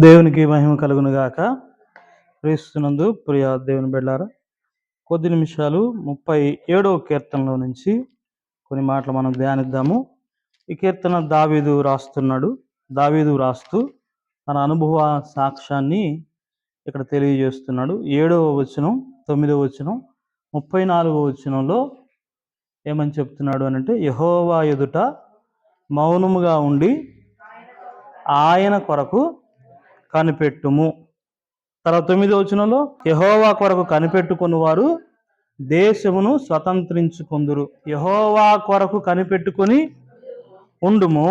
దేవునికి మహిమ కలుగును గాక. క్రీస్తునందు ప్రియ దేవుని బిడ్డలారా, కొద్ది నిమిషాలు 37వ కీర్తనలో నుంచి కొన్ని మాటలు మనం ధ్యానిద్దాము. ఈ కీర్తన దావీదు రాస్తున్నాడు. దావీదు రాస్తూ తన అనుభవ సాక్ష్యాన్ని ఇక్కడ తెలియజేస్తున్నాడు. 7వ వచనం, 9వ వచనం, 34వ వచనంలో ఏమని చెప్తున్నాడు అనంటే, యెహోవా ఎదుట మౌనముగా ఉండి ఆయన కొరకు కనిపెట్టుము. తర్వాత 9వ వచనంలో, యెహోవా కొరకు కనిపెట్టుకుని వారు దేశమును స్వతంత్రించుకొందురు. యెహోవా కొరకు కనిపెట్టుకొని ఉండుము,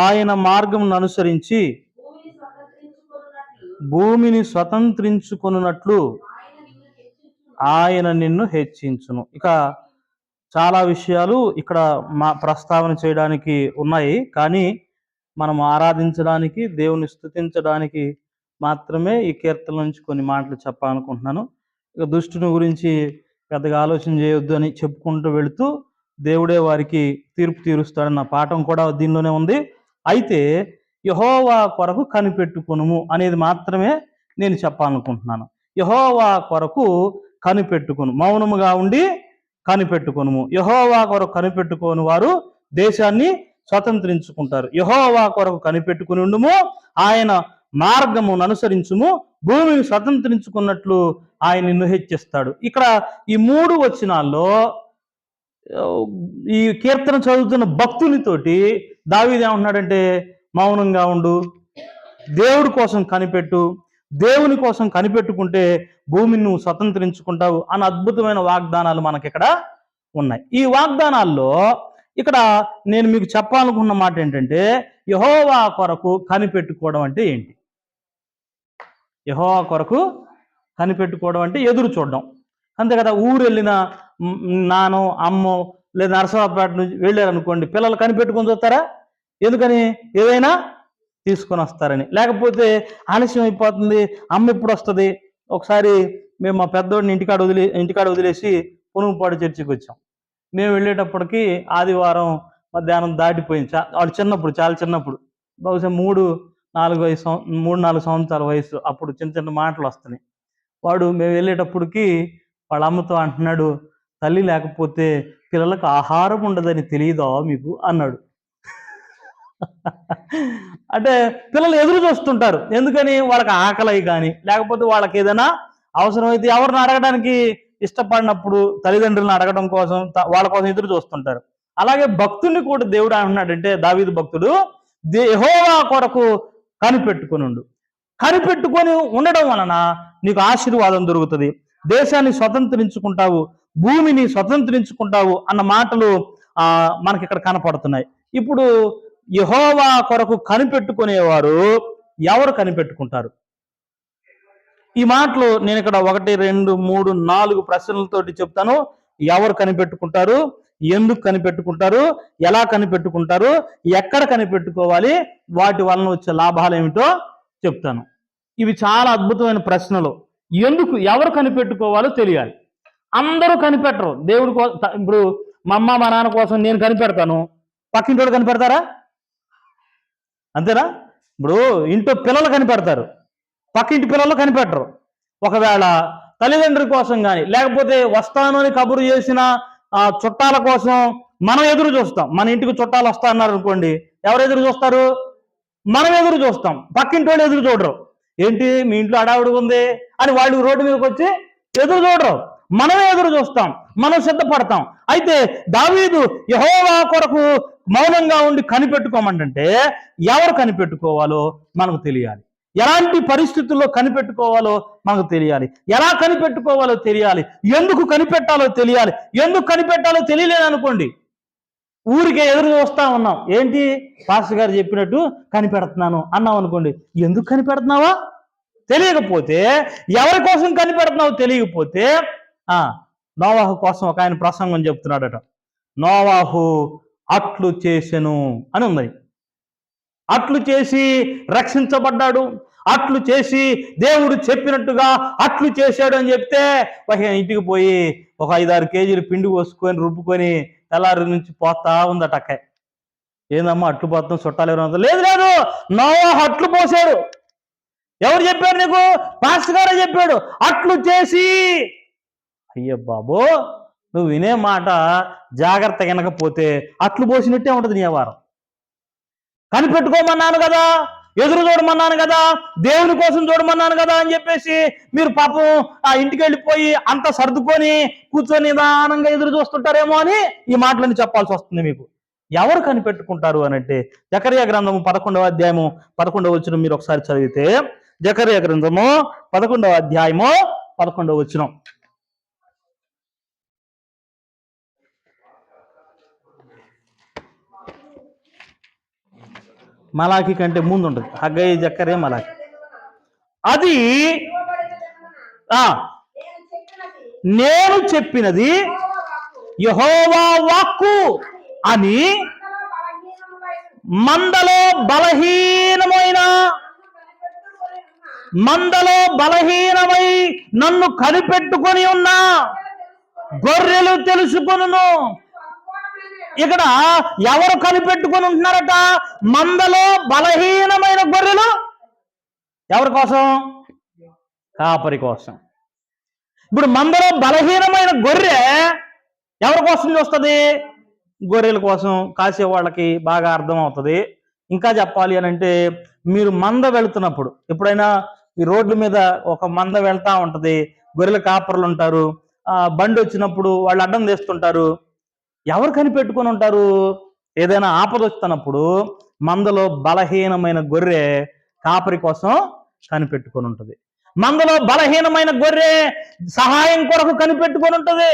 ఆయన మార్గమును అనుసరించి భూమిని స్వతంత్రించుకొనున్నట్లు ఆయన నిన్ను హెచ్చించును. ఇక చాలా విషయాలు ఇక్కడ ప్రస్తావన చేయడానికి ఉన్నాయి, కానీ మనం ఆరాధించడానికి, దేవుని స్తుతించడానికి మాత్రమే ఈ కీర్తన నుంచి కొన్ని మాటలు చెప్పాలనుకుంటున్నాను. ఇక దుష్టుని గురించి పెద్దగా ఆలోచన చేయొద్దు అని చెప్పుకుంటూ వెళుతూ దేవుడే వారికి తీర్పు తీరుస్తాడన్న పాఠం కూడా దీనిలోనే ఉంది. అయితే యెహోవా కొరకు కనిపెట్టుకొనుము అనేది మాత్రమే నేను చెప్పాలనుకుంటున్నాను. యెహోవా కొరకు కనిపెట్టుకొను, మౌనముగా ఉండి కనిపెట్టుకొనుము. యెహోవా కొరకు కనిపెట్టుకోని వారు దేశాన్ని స్వతంత్రించుకుంటారు. యెహోవా కొరకు కనిపెట్టుకుని ఉండుము, ఆయన మార్గమును అనుసరించుము, భూమిని స్వతంత్రించుకున్నట్లు ఆయన నిన్ను హెచ్చిస్తాడు. ఇక్కడ ఈ 3 వచనాల్లో ఈ కీర్తన చదువుతున్న భక్తునితోటి దావీదు ఏమంటున్నాడంటే, మౌనంగా ఉండు, దేవుడి కోసం కనిపెట్టు, దేవుని కోసం కనిపెట్టుకుంటే భూమిని నువ్వు స్వతంత్రించుకుంటావు అన్న అద్భుతమైన వాగ్దానాలు మనకి ఇక్కడ ఉన్నాయి. ఈ వాగ్దానాల్లో ఇక్కడ నేను మీకు చెప్పాలనుకున్న మాట ఏంటంటే, యెహోవా కొరకు కనిపెట్టుకోవడం అంటే ఏంటి? యెహోవా కొరకు కనిపెట్టుకోవడం అంటే ఎదురు చూడడం, అంతే కదా. ఊరు వెళ్ళిన నానో అమ్మో లేదా నరసరావుపేట నుంచి వెళ్ళారనుకోండి, పిల్లలు కనిపెట్టుకొని చూస్తారా? ఎందుకని? ఏదైనా తీసుకొని వస్తారని. లేకపోతే ఆలస్యం అయిపోతుంది, అమ్మ ఎప్పుడు వస్తుంది. ఒకసారి మేము మా పెద్దోడిని ఇంటికాడ వదిలేసి పునుగుపాడు చర్చికి వచ్చాం. మేము వెళ్ళేటప్పటికి ఆదివారం మధ్యాహ్నం దాటిపోయింది. వాడు చిన్నప్పుడు, చాలా చిన్నప్పుడు, బహుశా 3-4 సంవత్సరాల వయసు. అప్పుడు చిన్న చిన్న మాటలు వస్తున్నాయి. వాడు మేము వెళ్ళేటప్పటికి వాళ్ళ అమ్మతో అంటున్నాడు, తల్లి లేకపోతే పిల్లలకు ఆహారం ఉండదని తెలియదా మీకు అన్నాడు. అంటే పిల్లలు ఎదురు చూస్తుంటారు. ఎందుకని? వాళ్ళకి ఆకలి కానీ, లేకపోతే వాళ్ళకి ఏదైనా అవసరమైతే ఎవరిని అడగడానికి ఇష్టపడినప్పుడు తల్లిదండ్రులను అడగడం కోసం, వాళ్ళ కోసం ఎదురు చూస్తుంటారు. అలాగే భక్తుని కూడా దేవుడు అంటున్నాడంటే, దావీదు భక్తుడు, యెహోవా కొరకు కనిపెట్టుకొని ఉండు. కనిపెట్టుకొని ఉండడం వలన నీకు ఆశీర్వాదం దొరుకుతుంది, దేశాన్ని స్వతంత్రించుకుంటావు, భూమిని స్వతంత్రించుకుంటావు అన్న మాటలు మనకి ఇక్కడ కనపడుతున్నాయి. ఇప్పుడు యెహోవా కొరకు కనిపెట్టుకునేవారు ఎవరు కనిపెట్టుకుంటారు? ఈ మాటలు నేను ఇక్కడ 1, 2, 3, 4 ప్రశ్నలతోటి చెప్తాను. ఎవరు కనిపెట్టుకుంటారు, ఎందుకు కనిపెట్టుకుంటారు, ఎలా కనిపెట్టుకుంటారు, ఎక్కడ కనిపెట్టుకోవాలి, వాటి వలన వచ్చే లాభాలు ఏమిటో చెప్తాను. ఇవి చాలా అద్భుతమైన ప్రశ్నలు. ఎవరు కనిపెట్టుకోవాలో తెలియాలి. అందరూ కనిపెట్టరు. దేవుడి కోసం, ఇప్పుడు మా అమ్మ మా నాన్న కోసం నేను కనిపెడతాను, పక్కింటోడు కనిపెడతారా? అంతేనా? ఇప్పుడు ఇంట్లో పిల్లలు కనిపెడతారు, పక్కింటి పిల్లలు కనిపెట్టరు. ఒకవేళ తల్లిదండ్రుల కోసం కానీ, లేకపోతే వస్తాను అని కబురు చేసిన చుట్టాల కోసం మనం ఎదురు చూస్తాం. మన ఇంటికి చుట్టాలు వస్తా అన్నారు అనుకోండి, ఎవరు ఎదురు చూస్తారు? మనం ఎదురు చూస్తాం, పక్కింటి వాళ్ళు ఎదురు చూడరు. ఏంటి మీ ఇంట్లో అడావుడు ఉంది అని వాళ్ళు రోడ్డు మీదకి వచ్చి ఎదురు చూడరు, మనమే ఎదురు చూస్తాం, మనం సిద్ధపడతాం. అయితే దావీదు యెహోవా కొరకు మౌనంగా ఉండి కనిపెట్టుకోమంటే ఎవరు కనిపెట్టుకోవాలో మనకు తెలియాలి. ఎలాంటి పరిస్థితుల్లో కనిపెట్టుకోవాలో మనకు తెలియాలి. ఎలా కనిపెట్టుకోవాలో తెలియాలి. ఎందుకు కనిపెట్టాలో తెలియాలి. ఎందుకు కనిపెట్టాలో తెలియలేదనుకోండి, ఊరికే ఎదురు చూస్తా ఉన్నాం. ఏంటి పాస్టర్ గారు చెప్పినట్టు కనిపెడుతున్నాను అన్నావు అనుకోండి, ఎందుకు కనిపెడుతున్నావా తెలియకపోతే, ఎవరి కోసం కనిపెడుతున్నావో తెలియకపోతే, నోవాహు కోసం ఒక ఆయన ప్రసంగం చెప్తున్నాడట. నోవాహు అట్లు చేసెను అని ఉంది. అట్లు చేసి రక్షించబడ్డాడు, అట్లు చేసి దేవుడు చెప్పినట్టుగా అట్లు చేశాడు అని చెప్తే ఇంటికి పోయి ఒక 5-6 కేజీలు పిండి పోసుకొని రుబ్బుకొని తెల్లారి నుంచి పోతా ఉందట. ఏందమ్మా అట్లు పోతాం చుట్టాలు ఎవరు? లేదు లేదు, నోవాహు అట్లు పోసాడు. ఎవరు చెప్పారు నీకు? పాస్టర్ గారే చెప్పాడు. అట్లు చేసి, అయ్య బాబో, నువ్వు వినే మాట జాగ్రత్తగా వినకపోతే అట్లు పోసినట్టే ఉంటుంది నీ వ్యవహారం. కనిపెట్టుకోమన్నాను కదా, ఎదురు చూడమన్నాను కదా, దేవుని కోసం చూడమన్నాను కదా అని చెప్పేసి మీరు పాపం ఆ ఇంటికి వెళ్ళిపోయి అంత సర్దుకొని కూర్చొని నిదానంగా ఎదురు చూస్తుంటారేమో అని ఈ మాటలని చెప్పాల్సి వస్తుంది మీకు. ఎవరు కనిపెట్టుకుంటారు అని అంటే, జకర్యా గ్రంథము 11వ అధ్యాయము 11వ వచనం మీరు ఒకసారి చదివితే, జకర్యా గ్రంథము 11వ అధ్యాయము 11వ వచనం. మలాకి కంటే ముందు ఉంటుంది, హగ్గయి, జకర్యా, మలాకి. అది నేను చెప్పినది యెహోవా వాక్కు అని మందలో బలహీనమై నన్ను కనిపెట్టుకొని ఉన్నా గొర్రెలు తెలుసుకొనును. ఇక్కడ ఎవరు కనిపెట్టుకొని ఉంటున్నారట? మందలో బలహీనమైన గొర్రెలు. ఎవరి కోసం? కాపరి కోసం. ఇప్పుడు మందలో బలహీనమైన గొర్రె ఎవరి కోసం చూస్తుంది? గొర్రెల కోసం. కాసే వాళ్ళకి బాగా అర్థం అవుతుంది. ఇంకా చెప్పాలి అని అంటే, మీరు మంద వెళుతున్నప్పుడు, ఎప్పుడైనా ఈ రోడ్ల మీద ఒక మంద వెళ్తా ఉంటది, గొర్రెల కాపర్లు ఉంటారు, బండి వచ్చినప్పుడు వాళ్ళు అడ్డం తీస్తుంటారు. ఎవరు కనిపెట్టుకొని ఉంటారు? ఏదైనా ఆపద వస్తున్నప్పుడు మందలో బలహీనమైన గొర్రె కాపరి కోసం కనిపెట్టుకొని ఉంటుంది. మందలో బలహీనమైన గొర్రె సహాయం కొరకు కనిపెట్టుకొని ఉంటుంది.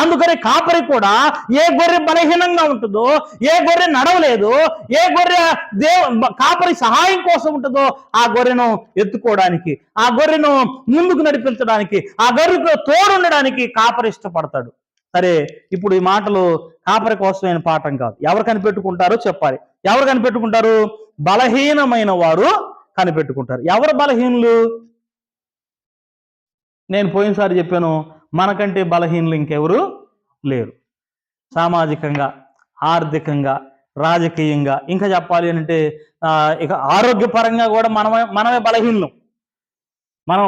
అందుకని కాపరి కూడా ఏ గొర్రె బలహీనంగా ఉంటుందో, ఏ గొర్రె నడవలేదు, ఏ గొర్రె కాపరి సహాయం కోసం ఉంటుందో ఆ గొర్రెను ఎత్తుకోవడానికి, ఆ గొర్రెను ముందుకు నడిపించడానికి, ఆ గొర్రెకు తోడుండడానికి కాపరి ఇష్టపడతాడు. సరే, ఇప్పుడు ఈ మాటలు కాపరి కోసమైన పాఠం కాదు. ఎవరు కనిపెట్టుకుంటారో చెప్పాలి. ఎవరు కనిపెట్టుకుంటారు? బలహీనమైన వారు కనిపెట్టుకుంటారు. ఎవరు బలహీనులు? నేను పోయినసారి చెప్పాను, మనకంటే బలహీనులు ఇంకెవరు లేరు. సామాజికంగా, ఆర్థికంగా, రాజకీయంగా, ఇంకా చెప్పాలి అంటే ఇక ఆరోగ్యపరంగా కూడా మనమే బలహీనులం. మనం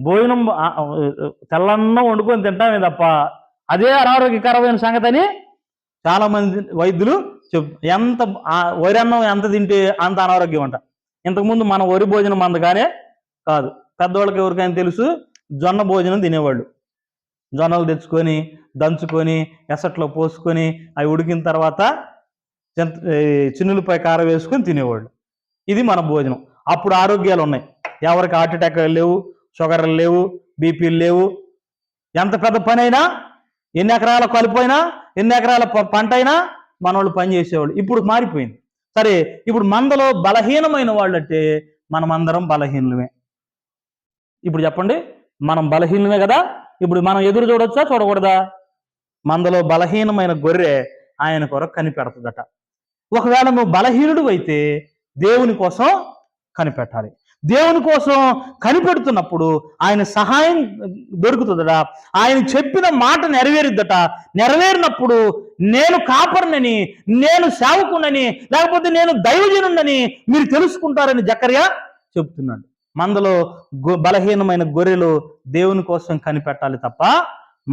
భోజనం తెల్లన్నం వండుకొని తింటామే తప్ప అదే అనారోగ్యకరమైన సంగతి అని చాలా మంది వైద్యులు ఎంత వరి అన్నం ఎంత తింటే అంత అనారోగ్యం అంట. ఇంతకుముందు మన వరి భోజనం అందగానే కాదు. పెద్దవాళ్ళకి ఎవరికైనా తెలుసు, జొన్న భోజనం తినేవాళ్ళు. జొన్నలు తెచ్చుకొని దంచుకొని ఎసట్లో పోసుకొని అవి ఉడికిన తర్వాత చిన్నులపై కారం వేసుకొని తినేవాళ్ళు. ఇది మన భోజనం. అప్పుడు ఆరోగ్యాలు ఉన్నాయి. ఎవరికి హార్ట్ అటాక్ లేవు, షుగర్లు లేవు, బీపీలు లేవు. ఎంత పెద్ద పని అయినా, ఎన్ని ఎకరాల కలుపైనా, ఎన్ని ఎకరాల పంట అయినా మనోళ్ళు పని చేసేవాళ్ళు. ఇప్పుడు మారిపోయింది. సరే, ఇప్పుడు మందలో బలహీనమైన వాళ్ళు అంటే మనమందరం బలహీనులమే. ఇప్పుడు చెప్పండి, మనం బలహీనమే కదా. ఇప్పుడు మనం ఎదురు చూడొచ్చా, చూడకూడదా? మందలో బలహీనమైన గొర్రె ఆయన కొరకు కనిపెడుతుందట. ఒకవేళ నువ్వు బలహీనుడు అయితే దేవుని కోసం కనిపెట్టాలి. దేవుని కోసం కనిపెడుతున్నప్పుడు ఆయన సహాయం దొరుకుతుందట. ఆయన చెప్పిన మాట నెరవేరుద్దట. నెరవేరినప్పుడు నేను కాపర్నని, నేను సేవకునని, లేకపోతే నేను దైవజనుడని మీరు తెలుసుకుంటారని జకర్యా చెప్తున్నాడు. మందలో బలహీనమైన గొర్రెలు దేవుని కోసం కనిపెట్టాలి తప్ప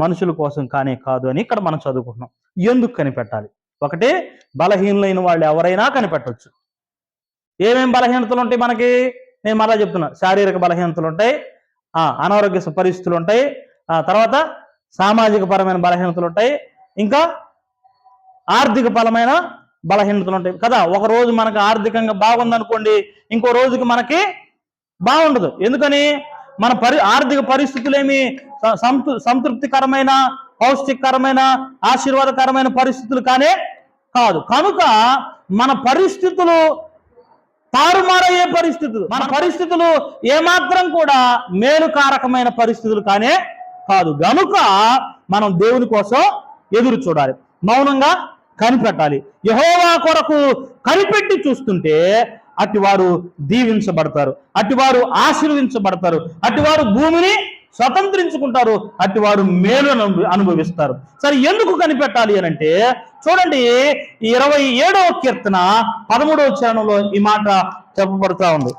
మనుషుల కోసం కానే కాదు అని ఇక్కడ మనం చదువుకుంటున్నాం. ఎందుకు కనిపెట్టాలి? ఒకటి, బలహీనులైన వాళ్ళు ఎవరైనా కనిపెట్టవచ్చు. ఏమేం బలహీనతలు ఉంటాయి మనకి? నేను మళ్ళా చెప్తున్నా, శారీరక బలహీనతలు ఉంటాయి, అనారోగ్య పరిస్థితులు ఉంటాయి, తర్వాత సామాజిక పరమైన బలహీనతలు ఉంటాయి, ఇంకా ఆర్థిక పరమైన బలహీనతలు ఉంటాయి కదా. ఒక రోజు మనకు ఆర్థికంగా బాగుందనుకోండి, ఇంకో రోజుకి మనకి బాగుండదు. ఎందుకని? మన ఆర్థిక పరిస్థితులు ఏమి సంతృప్తికరమైన, పౌష్టికరమైన, ఆశీర్వాదకరమైన పరిస్థితులు కానే కాదు. కనుక మన పరిస్థితులు తారుమారయ్యే పరిస్థితులు, మన పరిస్థితులు ఏమాత్రం కూడా మేలుకారకమైన పరిస్థితులు కానే కాదు. గనుక మనం దేవుని కోసం ఎదురు చూడాలి, మౌనంగా కనిపెట్టాలి. యెహోవా కొరకు కనిపెట్టి చూస్తుంటే అటివారు దీవించబడతారు, అటివారు ఆశీర్వదించబడతారు, అటివారు భూమిని స్వతంత్రించుకుంటారు, అట్టి వారు మేలును అనుభవిస్తారు. సరే, ఎందుకు కనిపెట్టాలి అని అంటే చూడండి, 27వ కీర్తన 13వ చరణంలో ఈ మాట చెప్పబడుతూ ఉంది.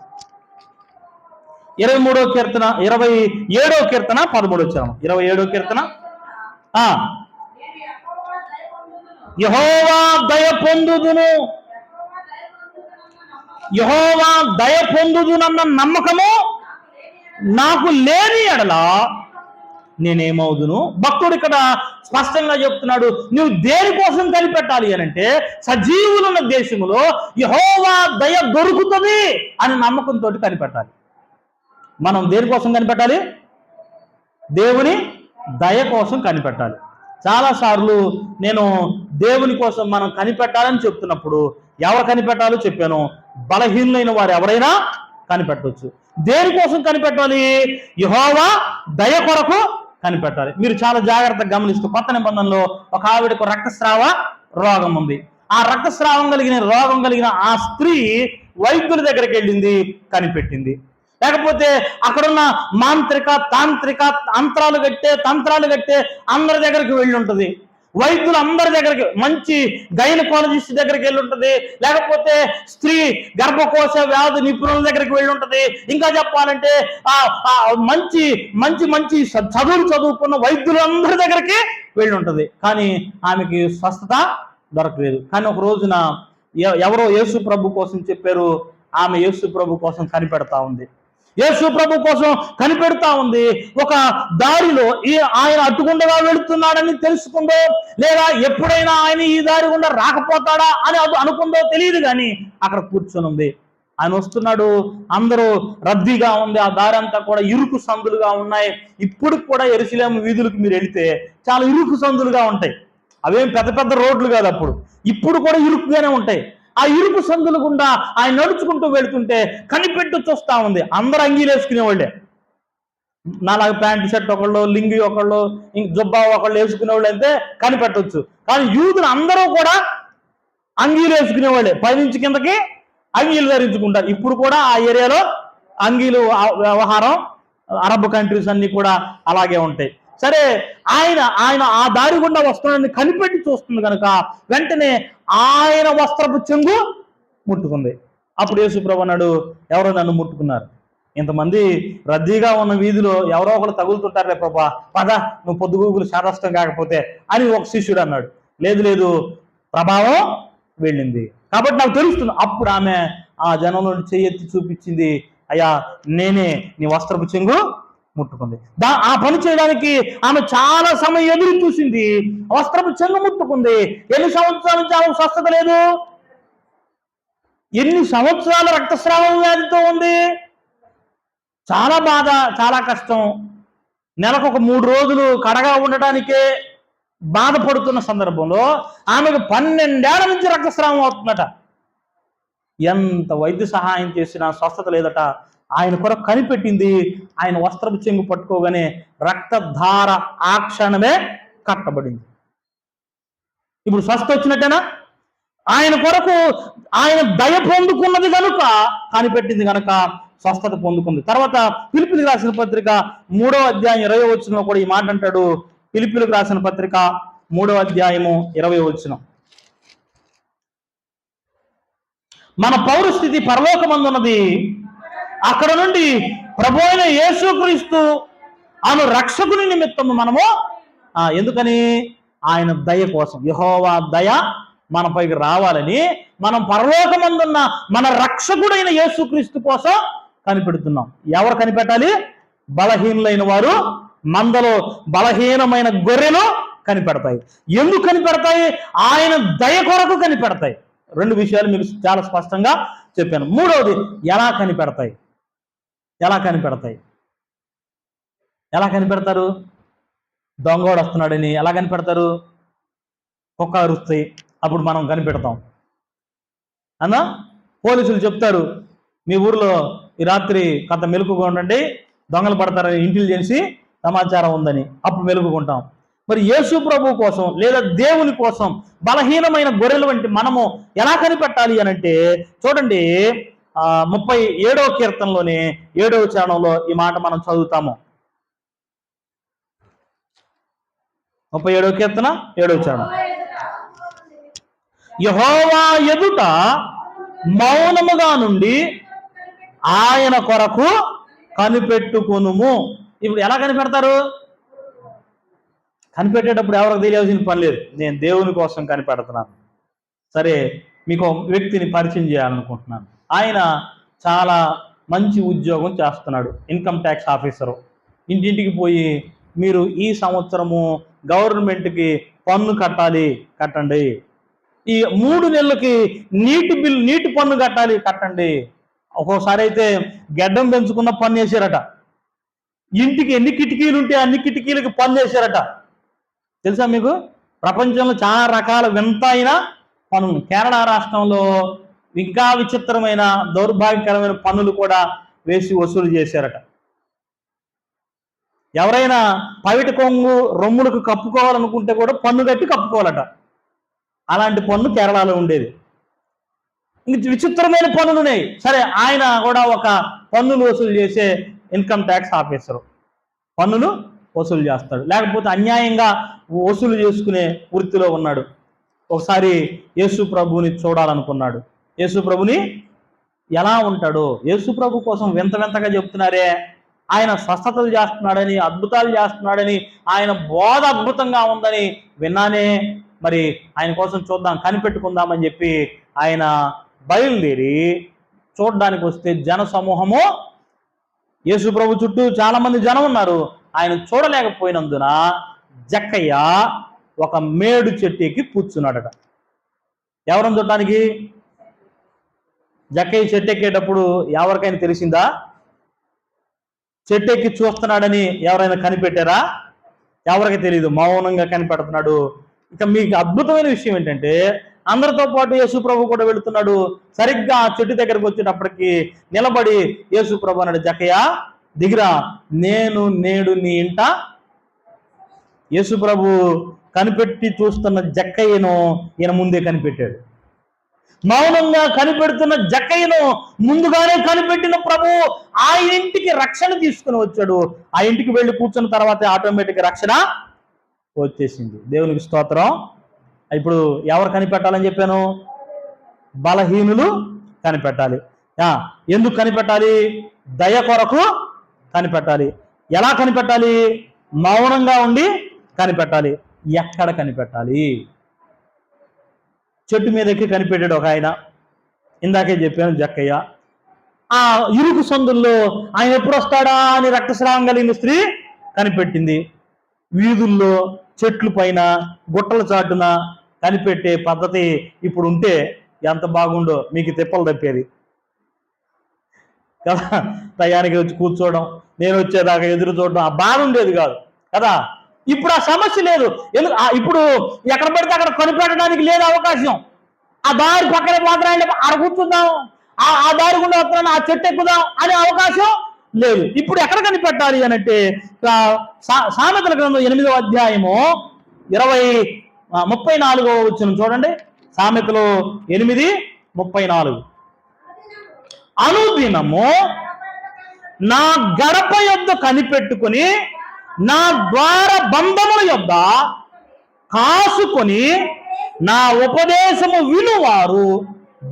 27వ కీర్తన 13వ చరణం. 27వ కీర్తన, యెహోవా దయ పొందుదును, యెహోవా దయ పొందుదునన్న నమ్మకము నాకు లేని ఎడల నేనేమవుదును. భక్తుడు ఇక్కడ స్పష్టంగా చెప్తున్నాడు, నువ్వు దేనికోసం కనిపెట్టాలి అని అంటే సజీవులున్న దేశంలో యెహోవా దయ దొరుకుతుంది అని నమ్మకంతో కనిపెట్టాలి. మనం దేనికోసం కనిపెట్టాలి? దేవుని దయ కోసం కనిపెట్టాలి. చాలాసార్లు నేను దేవుని కోసం మనం కనిపెట్టాలని చెప్తున్నప్పుడు ఎవరు కనిపెట్టాలో చెప్పాను. బలహీనులైన వారు ఎవరైనా కనిపెట్టవచ్చు. దేనికోసం కనిపెట్టాలి? యెహోవా దయ కొరకు కనిపెట్టాలి. మీరు చాలా జాగ్రత్తగా గమనిస్తూ, కొత్త నిబంధనలో ఒక ఆవిడకు రక్తస్రావ రోగం ఉంది. ఆ రక్తస్రావం రోగం కలిగిన ఆ స్త్రీ వైద్యుల దగ్గరికి వెళ్ళింది, కనిపెట్టింది. లేకపోతే అక్కడున్న మాంత్రిక, తాంత్రిక, తంత్రాలు కట్టే అందరి దగ్గరికి వెళ్ళి ఉంటుంది. వైద్యులు అందరి దగ్గరికి, మంచి గైనకాలజిస్ట్ దగ్గరికి వెళ్ళి ఉంటుంది. లేకపోతే స్త్రీ గర్భకోశ వ్యాధి నిపుణుల దగ్గరికి వెళ్ళి ఉంటుంది. ఇంకా చెప్పాలంటే మంచి మంచి మంచి చదువుకున్న వైద్యులందరి దగ్గరికి వెళ్ళి ఉంటుంది. కానీ ఆమెకి స్వస్థత దొరకలేదు. కానీ ఒక రోజున ఎవరో యేసు ప్రభు కోసం చెప్పారు. ఆమె యేసు ప్రభు కోసం కనిపెడతా ఉంది. యేసు ప్రభు కోసం కనిపెడతా ఉంది. ఒక దారిలో ఆయన అడ్డుగుండగా వెళుతున్నాడని తెలుసుకుందో, లేదా ఎప్పుడైనా ఆయన ఈ దారి గుండా రాకపోతాడా అని అనుకుందో తెలియదు, కానీ అక్కడ కూర్చొని ఉంది. ఆయన వస్తున్నాడు, అందరూ రద్దీగా ఉంది, ఆ దారి అంతా కూడా ఇరుకు సందులుగా ఉన్నాయి. ఇప్పుడు కూడా యెరూషలేము వీధులకు మీరు వెళితే చాలా ఇరుకు సందులుగా ఉంటాయి. అవేం పెద్ద పెద్ద రోడ్లు కాదు, ఇప్పుడు కూడా ఇరుకుగానే ఉంటాయి. ఆ ఇరుకు సందులు గుండా ఆయన నడుచుకుంటూ వెళుతుంటే కనిపెట్టు చూస్తా ఉంది. అందరూ అంగీలు వేసుకునేవాళ్ళే. నాలాగ ప్యాంటు షర్ట్ ఒకళ్ళు, లింగి ఒకళ్ళు, జుబ్బా ఒకళ్ళు వేసుకునేవాళ్ళు అయితే కనిపెట్టవచ్చు. కానీ యూదులు అందరూ కూడా అంగీలు వేసుకునేవాళ్ళే. పైనుంచి కిందకి అంగీలు ధరించుకుంటారు. ఇప్పుడు కూడా ఆ ఏరియాలో అంగీలు వ్యవహారం, అరబ్ కంట్రీస్ అన్ని కూడా అలాగే ఉంటాయి. సరే, ఆయన ఆ దారి గుండా వస్తున్నాడని కనిపెట్టి చూస్తుంది కనుక వెంటనే ఆయన వస్త్రపు చెంగు ముట్టుకుంది. అప్పుడు యేసు ప్రభు అన్నాడు, ఎవరో నన్ను ముట్టుకున్నారు. ఇంతమంది రద్దీగా ఉన్న వీధిలో ఎవరో ఒకరు తగులుతుంటారులే ప్రభా, పద నువ్వు పొద్దుగూగులు శాదస్తం కాకపోతే అని ఒక శిష్యుడు అన్నాడు. లేదు, ప్రభావం వెళ్ళింది కాబట్టి నాకు తెలుస్తుంది. అప్పుడు ఆమె ఆ జనంలో చెయ్యెత్తి చూపించింది, అయ్యా నేనే నీ వస్త్రపు చెంగు ముట్టుకుంది. ఆ పని చేయడానికి ఆమె చాలా సమయం ఎదురు చూసింది. వస్త్రపు చెంగు ముట్టుకుంది. ఎన్ని సంవత్సరాల నుంచి ఆమెకు స్వస్థత లేదు? ఎన్ని సంవత్సరాల రక్తస్రావం వ్యాధితో ఉంది. చాలా బాధ, చాలా కష్టం. నెలకు ఒక 3 రోజులు కడగా ఉండటానికే బాధపడుతున్న సందర్భంలో ఆమెకు 12 ఏళ్ల నుంచి రక్తస్రావం అవుతుందట. ఎంత వైద్య సహాయం చేసినా స్వస్థత లేదట. ఆయన కొరకు కనిపెట్టింది. ఆయన వస్త్రపు చెంగు పట్టుకోగానే రక్తధార ఆ క్షణమే కట్టబడింది. ఇప్పుడు స్వస్థ వచ్చినట్టేనా? ఆయన కొరకు ఆయన దయ పొందుకున్నది కనుక, కనిపెట్టింది కనుక స్వస్థత పొందుకుంది. తర్వాత ఫిలిప్పీలకు రాసిన పత్రిక 3వ అధ్యాయం 20వ వచనంలో కూడా ఈ మాట అంటాడు. ఫిలిప్పీలకు రాసిన పత్రిక 3వ అధ్యాయము 20వ వచనం, మన పౌరస్థితి పరలోకమందున్నది, అక్కడ నుండి ప్రభు అయిన యేసుక్రీస్తు అను రక్షకుని నిమిత్తము మనము ఎందుకని? ఆయన దయ కోసం, యెహోవా దయ మనపైకి రావాలని మనం పరలోకమందున్న మన రక్షకుడైన యేసుక్రీస్తు కోసం కనిపెడుతున్నాం. ఎవరు కనిపెట్టాలి? బలహీనులైన వారు. మందలో బలహీనమైన గొర్రెలు కనిపెడతాయి. ఎందుకు కనిపెడతాయి? ఆయన దయ కొరకు కనిపెడతాయి. 2 విషయాలు మీకు చాలా స్పష్టంగా చెప్పాను. 3వది, ఎలా కనిపెడతాయి? ఎలా కనిపెడతారు? దొంగోడు వస్తున్నాడని ఎలా కనిపెడతారు? కుక్క అరుస్తాయి, అప్పుడు మనం కనిపెడతాం అన్నా. పోలీసులు చెప్తారు, మీ ఊర్లో ఈ రాత్రి కొంత మెలకుగా ఉండండి, దొంగలు పడతారని ఇంటెలిజెన్సీ సమాచారం ఉందని, అప్పుడు మెలుగుకుంటాం. మరి యేసు ప్రభు కోసం లేదా దేవుని కోసం బలహీనమైన గొర్రెలు వంటి మనము ఎలా కనిపెట్టాలి అని అంటే చూడండి, 37వ కీర్తనలోని 7వ చరణంలో ఈ మాట మనం చదువుతాము. 37వ కీర్తన 7వ చరణం. యెహోవా ఎదుట మౌనముగా నుండి ఆయన కొరకు కనిపెట్టుకొనుము. ఇప్పుడు ఎలా కనిపెడతారు? కనిపెట్టేటప్పుడు ఎవరికి తెలియాల్సిన పని లేదు, నేను దేవుని కోసం కనిపెడుతున్నాను. సరే, మీకు ఒక వ్యక్తిని పరిచయం చేయాలనుకుంటున్నాను. ఆయన చాలా మంచి ఉద్యోగం చేస్తున్నాడు, ఇన్కమ్ ట్యాక్స్ ఆఫీసరు. ఇంటింటికి పోయి మీరు ఈ సంవత్సరము గవర్నమెంట్కి పన్ను కట్టండి, ఈ 3 నెలలకి నీటి పన్ను కట్టండి. ఒక్కోసారి అయితే గెడ్డం పెంచుకున్న పన్ను వేసారట. ఇంటికి ఎన్ని కిటికీలు ఉంటే అన్ని కిటికీలకి పన్ను వేసారట. తెలుసా మీకు? ప్రపంచంలో చాలా రకాల వింత అయిన పన్నులు. కేరళ రాష్ట్రంలో ఇంకా విచిత్రమైన దౌర్భాగ్యకరమైన పన్నులు కూడా వేసి వసూలు చేశారట. ఎవరైనా పవిట కొంగు రొమ్ములకు కప్పుకోవాలనుకుంటే కూడా పన్ను కట్టి కప్పుకోవాలట. అలాంటి పన్ను కేరళలో ఉండేది. ఇంక విచిత్రమైన పన్నులు ఉన్నాయి. సరే, ఆయన కూడా ఒక పన్నులు వసూలు చేసే ఇన్కమ్ ట్యాక్స్ ఆఫీసరు. పన్నులు వసూలు చేస్తాడు, లేకపోతే అన్యాయంగా వసూలు చేసుకునే వృత్తిలో ఉన్నాడు. ఒకసారి యేసు ప్రభుని చూడాలనుకున్నాడు. యేసు ప్రభుని ఎలా ఉంటాడో, యేసు ప్రభు కోసం వింతగా చెప్తున్నారే, ఆయన స్వస్థతలు చేస్తున్నాడని, అద్భుతాలు చేస్తున్నాడని, ఆయన బోధ అద్భుతంగా ఉందని విన్నానే. మరి ఆయన కోసం చూద్దాం, కనిపెట్టుకుందామని చెప్పి ఆయన బయలుదేరి చూడడానికి వస్తే జన సమూహము, యేసు ప్రభు చుట్టూ చాలా మంది జనం ఉన్నారు. ఆయన చూడలేకపోయినందున జక్కయ్య ఒక మేడు చెట్టు ఎక్కి కూర్చున్నాడట. ఎవరిని చూడటానికి? జక్కయ్య చెట్టు ఎక్కేటప్పుడు ఎవరికైనా తెలిసిందా? చెట్టు ఎక్కి చూస్తున్నాడని ఎవరైనా కనిపెట్టారా? ఎవరికి తెలియదు, మౌనంగా కనిపెడుతున్నాడు. ఇక మీకు అద్భుతమైన విషయం ఏంటంటే, అందరితో పాటు యేసు ప్రభు కూడా వెళుతున్నాడు. సరిగ్గా ఆ చెట్టు దగ్గరకు వచ్చేటప్పటికి నిలబడి యేసు ప్రభు అన్నాడు, జక్కయ్య దిగిరా, నేను నేడు నీ ఇంట. యేసు ప్రభు కనిపెట్టి చూస్తున్న జక్కయ్యను ఈయన ముందే కనిపెట్టాడు. మౌనంగా కనిపెడుతున్న జక్కయ్యను ముందుగానే కనిపెట్టిన ప్రభు ఆ ఇంటికి రక్షణ తీసుకుని వచ్చాడు. ఆ ఇంటికి వెళ్ళి కూర్చున్న తర్వాత ఆటోమేటిక్ రక్షణ వచ్చేసింది. దేవునికి స్తోత్రం. ఇప్పుడు ఎవరు కనిపెట్టాలని చెప్పాను? బలహీనులు కనిపెట్టాలి. ఎందుకు కనిపెట్టాలి? దయ కొరకు కనిపెట్టాలి. ఎలా కనిపెట్టాలి? మౌనంగా ఉండి కనిపెట్టాలి. ఎక్కడ కనిపెట్టాలి? చెట్టు మీద ఎక్కి కనిపెట్టాడు ఒక ఆయన. ఇందాకే చెప్పాను, జక్కయ్య. ఆ ఇరుకు సందుల్లో ఆయన ఎప్పుడు వస్తాడా అని రక్తస్రావం కలిగిన స్త్రీ కనిపెట్టింది. వీధుల్లో, చెట్లు పైన, గుట్టల చాటున కనిపెట్టే పద్ధతి ఇప్పుడు ఉంటే ఎంత బాగుండో, మీకు తిప్పలు తప్పేది కదా. టయానికి వచ్చి కూర్చోవడం, నేను వచ్చేదాకా ఎదురు చూడడం, ఆ బాధ ఉండేది కాదు కదా. ఇప్పుడు ఆ సమస్య లేదు. ఇప్పుడు ఎక్కడ పడితే అక్కడ కనిపెట్టడానికి లేదు అవకాశం. ఆ దారి పక్కనే పోతున్నాయంటే అక్కడ కూర్చుందాం, ఆ దారి గుండా వస్తున్నాను, ఆ చెట్టు ఎక్కుదాం అనే అవకాశం లేదు. ఇప్పుడు ఎక్కడ కనిపెట్టాలి అని అంటే, సామెతల గ్రంథం 8వ అధ్యాయము 34వ వచనం చూడండి. సామెతలు 8:34. అనుదినము నా గడప యొద్ద కనిపెట్టుకుని నా ద్వార బంధముల యొద్ద కాసుకొని నా ఉపదేశము వినువారు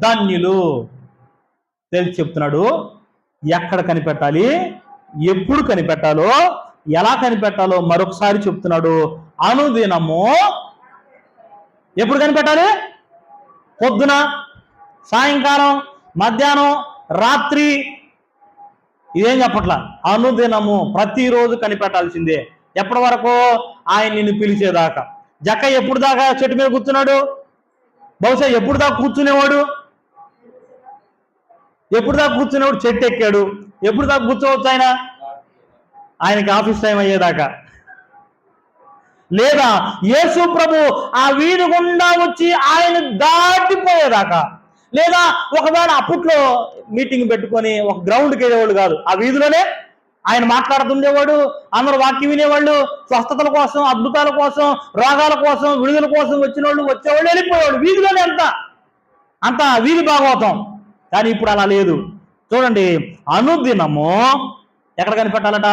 ధన్యులు. తెలిసి చెప్తున్నాడు ఎక్కడ కనిపెట్టాలి, ఎప్పుడు కనిపెట్టాలో, ఎలా కనిపెట్టాలో మరొకసారి చెప్తున్నాడు. అనుదినము ఎప్పుడు కనిపెట్టాలి? పొద్దున, సాయంకాలం, మధ్యాహ్నం, రాత్రి, ఇదేం చెప్పట్లా. అనుదినము ప్రతిరోజు కనిపెట్టాల్సిందే. ఎప్పటి వరకు? ఆయన నిన్ను పిలిచేదాకా. జక్కయ్య ఎప్పుడు దాకా చెట్టు మీద కూర్చున్నాడు? బహుశా ఎప్పుడు దాకా కూర్చునేవాడు? చెట్టు ఎక్కాడు. ఎప్పుడు దాకా కూర్చోవచ్చు ఆయనకి ఆఫీస్ టైం అయ్యేదాకా. లేదా యేసు ప్రభు ఆ వీధి గుండా వచ్చి ఆయన దాటిపోయేదాకా. లేదా ఒకవేళ అప్పట్లో మీటింగ్ పెట్టుకొని ఒక గ్రౌండ్కి వెళ్ళేవాళ్ళు కాదు, ఆ వీధిలోనే ఆయన మాట్లాడుతుండేవాడు. అందరూ వాక్యం వినేవాళ్ళు. స్వస్థతల కోసం, అద్భుతాల కోసం, రోగాల కోసం, విడుదల కోసం వచ్చేవాళ్ళు వెళ్ళిపోయేవాళ్ళు. వీధిలోనే అంత వీధి భాగవతం. కానీ ఇప్పుడు అలా లేదు. చూడండి, అనుదినము ఎక్కడ కనిపెట్టాలట?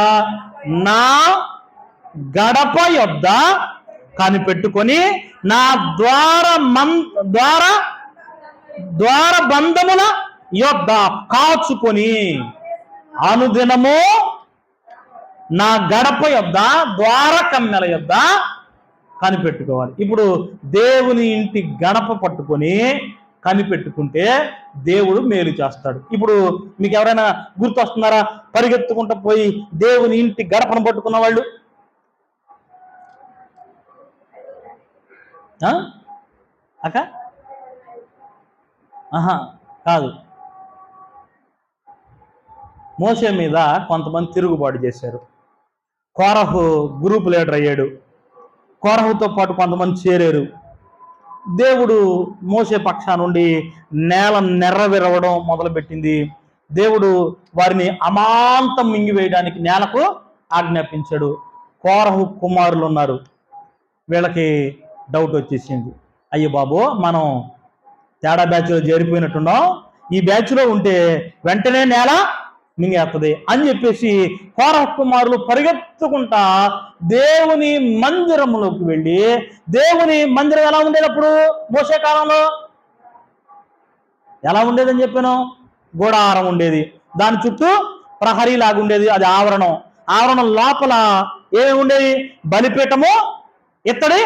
నా గడప యొద్ద కనిపెట్టుకొని నా ద్వార బంధముల యొద్ద కాచుకొని అనుదినము నా గడప యొద్ద ద్వార కమ్మెల యొద్ద కనిపెట్టుకోవాలి. ఇప్పుడు దేవుని ఇంటి గడప పట్టుకొని కనిపెట్టుకుంటే దేవుడు మేలు చేస్తాడు. ఇప్పుడు మీకు ఎవరైనా గుర్తొస్తున్నారా? పరిగెత్తుకుంటూ పోయి దేవుని ఇంటి గడపను పట్టుకున్న వాళ్ళు అక్క కాదు. మోషే మీద కొంతమంది తిరుగుబాటు చేశారు. కోరహు గ్రూప్ లీడర్ అయ్యాడు. కోరహుతో పాటు కొంతమంది చేరారు. దేవుడు మోషే పక్షా నుండి నేల నెర్రవిరవడం మొదలుపెట్టింది. దేవుడు వారిని అమాంతం మింగివేయడానికి నేలకు ఆజ్ఞాపించాడు. కోరహు కుమారులు ఉన్నారు. వీళ్ళకి డౌట్ వచ్చేసింది, అయ్యో బాబు మనం తేడా బ్యాచ్లో చేరిపోయినట్టున్నాం, ఈ బ్యాచ్లో ఉంటే వెంటనే నేల మింగేస్తుంది అని చెప్పేసి కోరహు కుమారులు పరిగెత్తుకుంటా దేవుని మందిరంలోకి వెళ్ళి, దేవుని మందిరం ఎలా ఉండేది అప్పుడు మోషే కాలంలో? ఎలా ఉండేదని చెప్పాను? గూడారం ఉండేది, దాని చుట్టూ ప్రహరీ లాగా ఉండేది, అది ఆవరణం. ఆవరణం లోపల ఏమి ఉండేది? బలిపీఠము, ఇత్తడి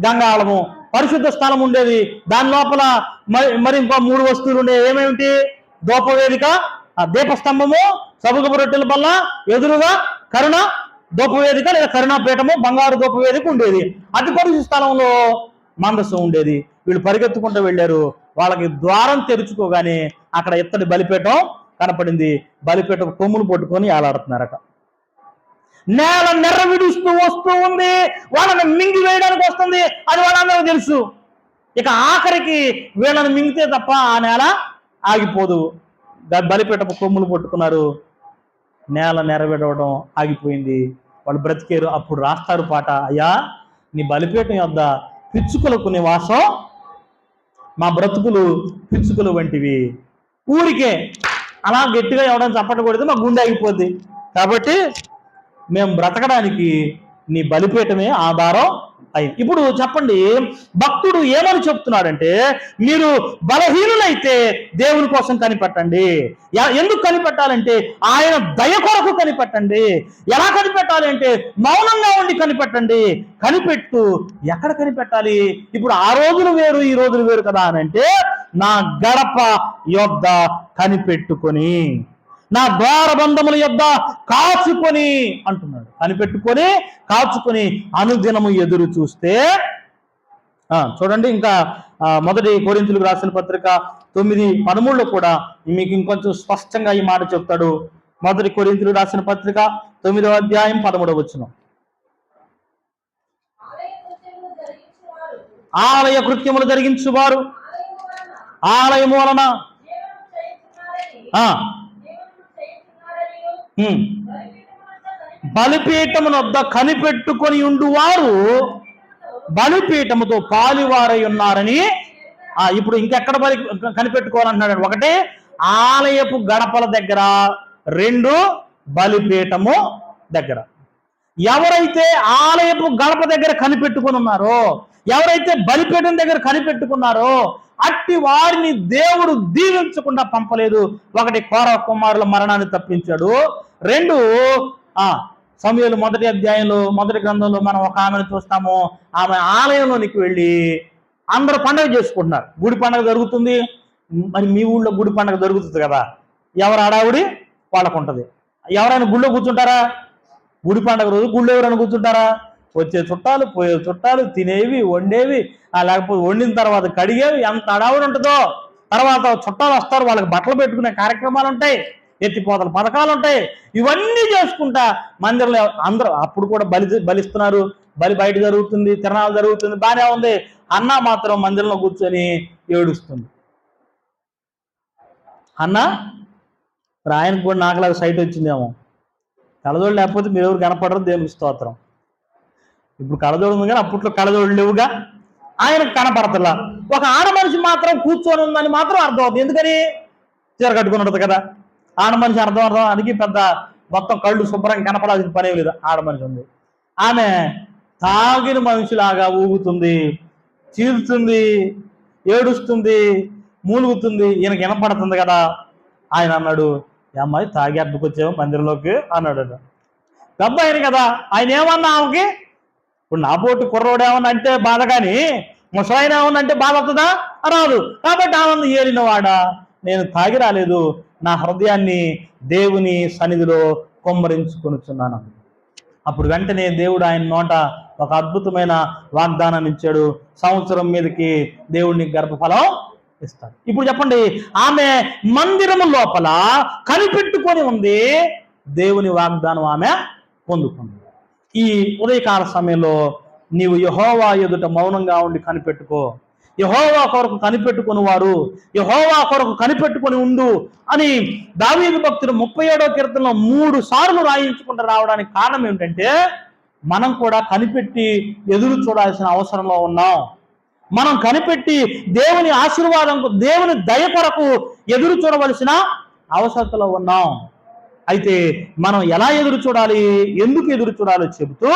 గంగాళము, పరిశుద్ధ స్థలం ఉండేది. దాని లోపల మరి ఇంకో 3 వస్తువులు ఉండేవి. ఏమేమిటి? ధూపవేదిక, దీపస్తంభము, సబుగపు రొట్టెల బల్ల, ఎదురుగా కరుణ ధూపవేదిక లేదా కరుణాపీఠము, బంగారు ధూపవేదిక ఉండేది. అతి పరిశుద్ధ స్థలంలో మందసం ఉండేది. వీళ్ళు పరిగెత్తుకుంటూ వెళ్ళారు. వాళ్ళకి ద్వారం తెరుచుకోగానే అక్కడ ఇత్తడి బలిపీఠం కనపడింది. బలిపీఠం కొమ్ములు పట్టుకొని ఏలాడుతున్నారట. నేల నెర్ర విడుస్తూ వస్తూ ఉంది, వాళ్ళని మింగి వేయడానికి వస్తుంది, అది వాళ్ళందరూ తెలుసు. ఇక ఆఖరికి వీళ్ళని మింగితే తప్ప ఆ నేల ఆగిపోదు. బలిపీఠపు కొమ్ములు పట్టుకున్నారు, నేల నెరవేరవడం ఆగిపోయింది, వాళ్ళు బ్రతికేరు. అప్పుడు రాస్తారు పాట, అయ్యా నీ బలిపీఠం యొద్ద పిచ్చుకలకు నివాసం, మా బ్రతుకులు పిచ్చుకలు వంటివి. ఊరికే అలా గట్టిగా ఎవడని చప్పట కొడితే మా గుండె ఆగిపోద్ది. కాబట్టి మేము బ్రతకడానికి నీ బలిపీఠమే ఆధారం అయింది. ఇప్పుడు చెప్పండి, భక్తుడు ఏమని చెప్తున్నాడంటే, మీరు బలహీనులైతే దేవుని కోసం కనిపెట్టండి. ఎందుకు కనిపెట్టాలంటే ఆయన దయ కొరకు కనిపెట్టండి. ఎలా కనిపెట్టాలి అంటే మౌనంగా ఉండి కనిపెట్టండి. కనిపెట్టు. ఎక్కడ కనిపెట్టాలి? ఇప్పుడు ఆ రోజులు వేరు, ఈ రోజులు వేరు కదా అని అంటే, నా గడప యొద్ద కనిపెట్టుకొని, నా ద్వారబంధముల యొద్ద కాచుకొని అంటున్నాడు. కనిపెట్టుకొని కాచుకొని అనుదినము ఎదురు చూస్తే. చూడండి, ఇంకా 1 కొరింథీయులకు రాసిన పత్రిక 9:13 కూడా మీకు ఇంకొంచెం స్పష్టంగా ఈ మాట చెప్తాడు. 1 కొరింథీయులకు రాసిన పత్రిక 9వ అధ్యాయం 13వ వచనం. ఆలయ కృత్యములు జరిగించువారు ఆలయము వలన బలిపీఠమునొద్ద కనిపెట్టుకొని ఉండువారు బలిపీఠముతో పాలివారై ఉన్నారని. ఇప్పుడు ఇంకెక్కడ కనిపెట్టుకోవాలంటున్నాడు? 1 ఆలయపు గడపల దగ్గర, 2 బలిపీఠము దగ్గర. ఎవరైతే ఆలయపు గడప దగ్గర కనిపెట్టుకుని ఉన్నారో, ఎవరైతే బలిపీఠం దగ్గర కనిపెట్టుకున్నారో అట్టి వారిని దేవుడు దీవించకుండా పంపలేదు. 1 కోరహు కుమారుల మరణాన్ని తప్పించాడు. 2 సమూయేలు 1వ అధ్యాయంలో 1వ గ్రంథంలో మనం ఒక ఆమెను చూస్తాము. ఆమె ఆలయంలోనికి వెళ్ళి అందరూ పండుగ చేసుకుంటున్నారు. గుడి పండుగ జరుగుతుంది. మరి మీ ఊళ్ళో గుడి పండుగ జరుగుతుంది కదా, ఎవరు హడావుడి వాళ్ళకు ఉంటుంది. ఎవరైనా గుళ్ళో కూర్చుంటారా? గుడి పండుగ రోజు గుళ్ళో ఎవరైనా కూర్చుంటారా? వచ్చే చుట్టాలు, పోయే చుట్టాలు, తినేవి, వండేవి, లేకపోతే వండిన తర్వాత కడిగేవి, ఎంత హడావుడి ఉంటుందో. తర్వాత చుట్టాలు వస్తారు, వాళ్ళకి బట్టలు పెట్టుకునే కార్యక్రమాలు ఉంటాయి, ఎత్తిపోతల పథకాలు ఉంటాయి. ఇవన్నీ చేసుకుంటా మందిరంలో అందరూ అప్పుడు కూడా బలిస్తున్నారు. బలి బయట జరుగుతుంది, తిరణాలు జరుగుతుంది, బాగానే ఉంది. అన్న మాత్రం మందిరంలో కూర్చొని ఏడుస్తుంది. అన్న మరి ఆయనకు కూడా నాకులాగా సైట్ వచ్చిందేమో. కళ్ళజోడు లేకపోతే మీరు ఎవరు కనపడరు, దేవునికి స్తోత్రం. ఇప్పుడు కళ్ళజోడు ఉంది కానీ అప్పట్లో కళ్ళజోడు లేవుగా, ఆయనకు కనపడతలా. ఒక ఆడ మనిషి మాత్రం కూర్చొని ఉందని మాత్రం అర్థం అవుతుంది. ఎందుకని? చీర కట్టుకుని ఉంటుంది కదా. ఆడ మనిషి అర్థం పెద్ద మొత్తం కళ్ళు శుభ్రంగా కనపడాల్సిన పనే లేదు. ఆడ మనిషి ఉంది. ఆమె తాగిన మనిషిలాగా ఊగుతుంది, చీల్చుంది, ఏడుస్తుంది, మూలుగుతుంది. ఈయనకి వినపడుతుంది కదా. ఆయన అన్నాడు, అమ్మాయి తాగి అడ్డుకొచ్చావు మందిరంలోకి అన్నాడు. అబ్బాయిని కదా. ఆయన ఏమన్నా ఆమెకి, ఇప్పుడు నా పోటీ కుర్రోడు ఏమన్నా అంటే బాధ, కానీ ముసలాయన ఏమన్నా అంటే బాధ అవుతుందా? రాదు. కాబట్టి ఆమె ఏలినవాడా, నేను తాగి రాలేదు, నా హృదయాన్ని దేవుని సన్నిధిలో కొమ్మరించుకొనుచున్నాను. అప్పుడు వెంటనే దేవుడు ఆయన నోట ఒక అద్భుతమైన వాగ్దానాన్ని ఇచ్చాడు. సంవత్సరం మీదకి దేవుడిని గర్భఫలం ఇస్తాడు. ఇప్పుడు చెప్పండి, ఆమె మందిరము లోపల కనిపెట్టుకొని ఉంది, దేవుని వాగ్దానం ఆమె పొందుకుంది. ఈ ఉదయకాల సమయంలో నీవు యెహోవా ఎదుట మౌనంగా ఉండి కనిపెట్టుకో. యెహోవా కొరకు కనిపెట్టుకుని వారు యెహోవా కొరకు కనిపెట్టుకొని ఉండు అని దావీదు భక్తుడు 37వ కీర్తనలో 3 సార్లు రాయించుకుంటూ రావడానికి కారణం ఏమిటంటే, మనం కూడా కనిపెట్టి ఎదురు చూడాల్సిన అవసరంలో ఉన్నాం. మనం కనిపెట్టి దేవుని ఆశీర్వాదంకు, దేవుని దయ కొరకు ఎదురు చూడవలసిన అవసరతలో ఉన్నాం. అయితే మనం ఎలా ఎదురు చూడాలి, ఎందుకు ఎదురు చూడాలో చెబుతూ,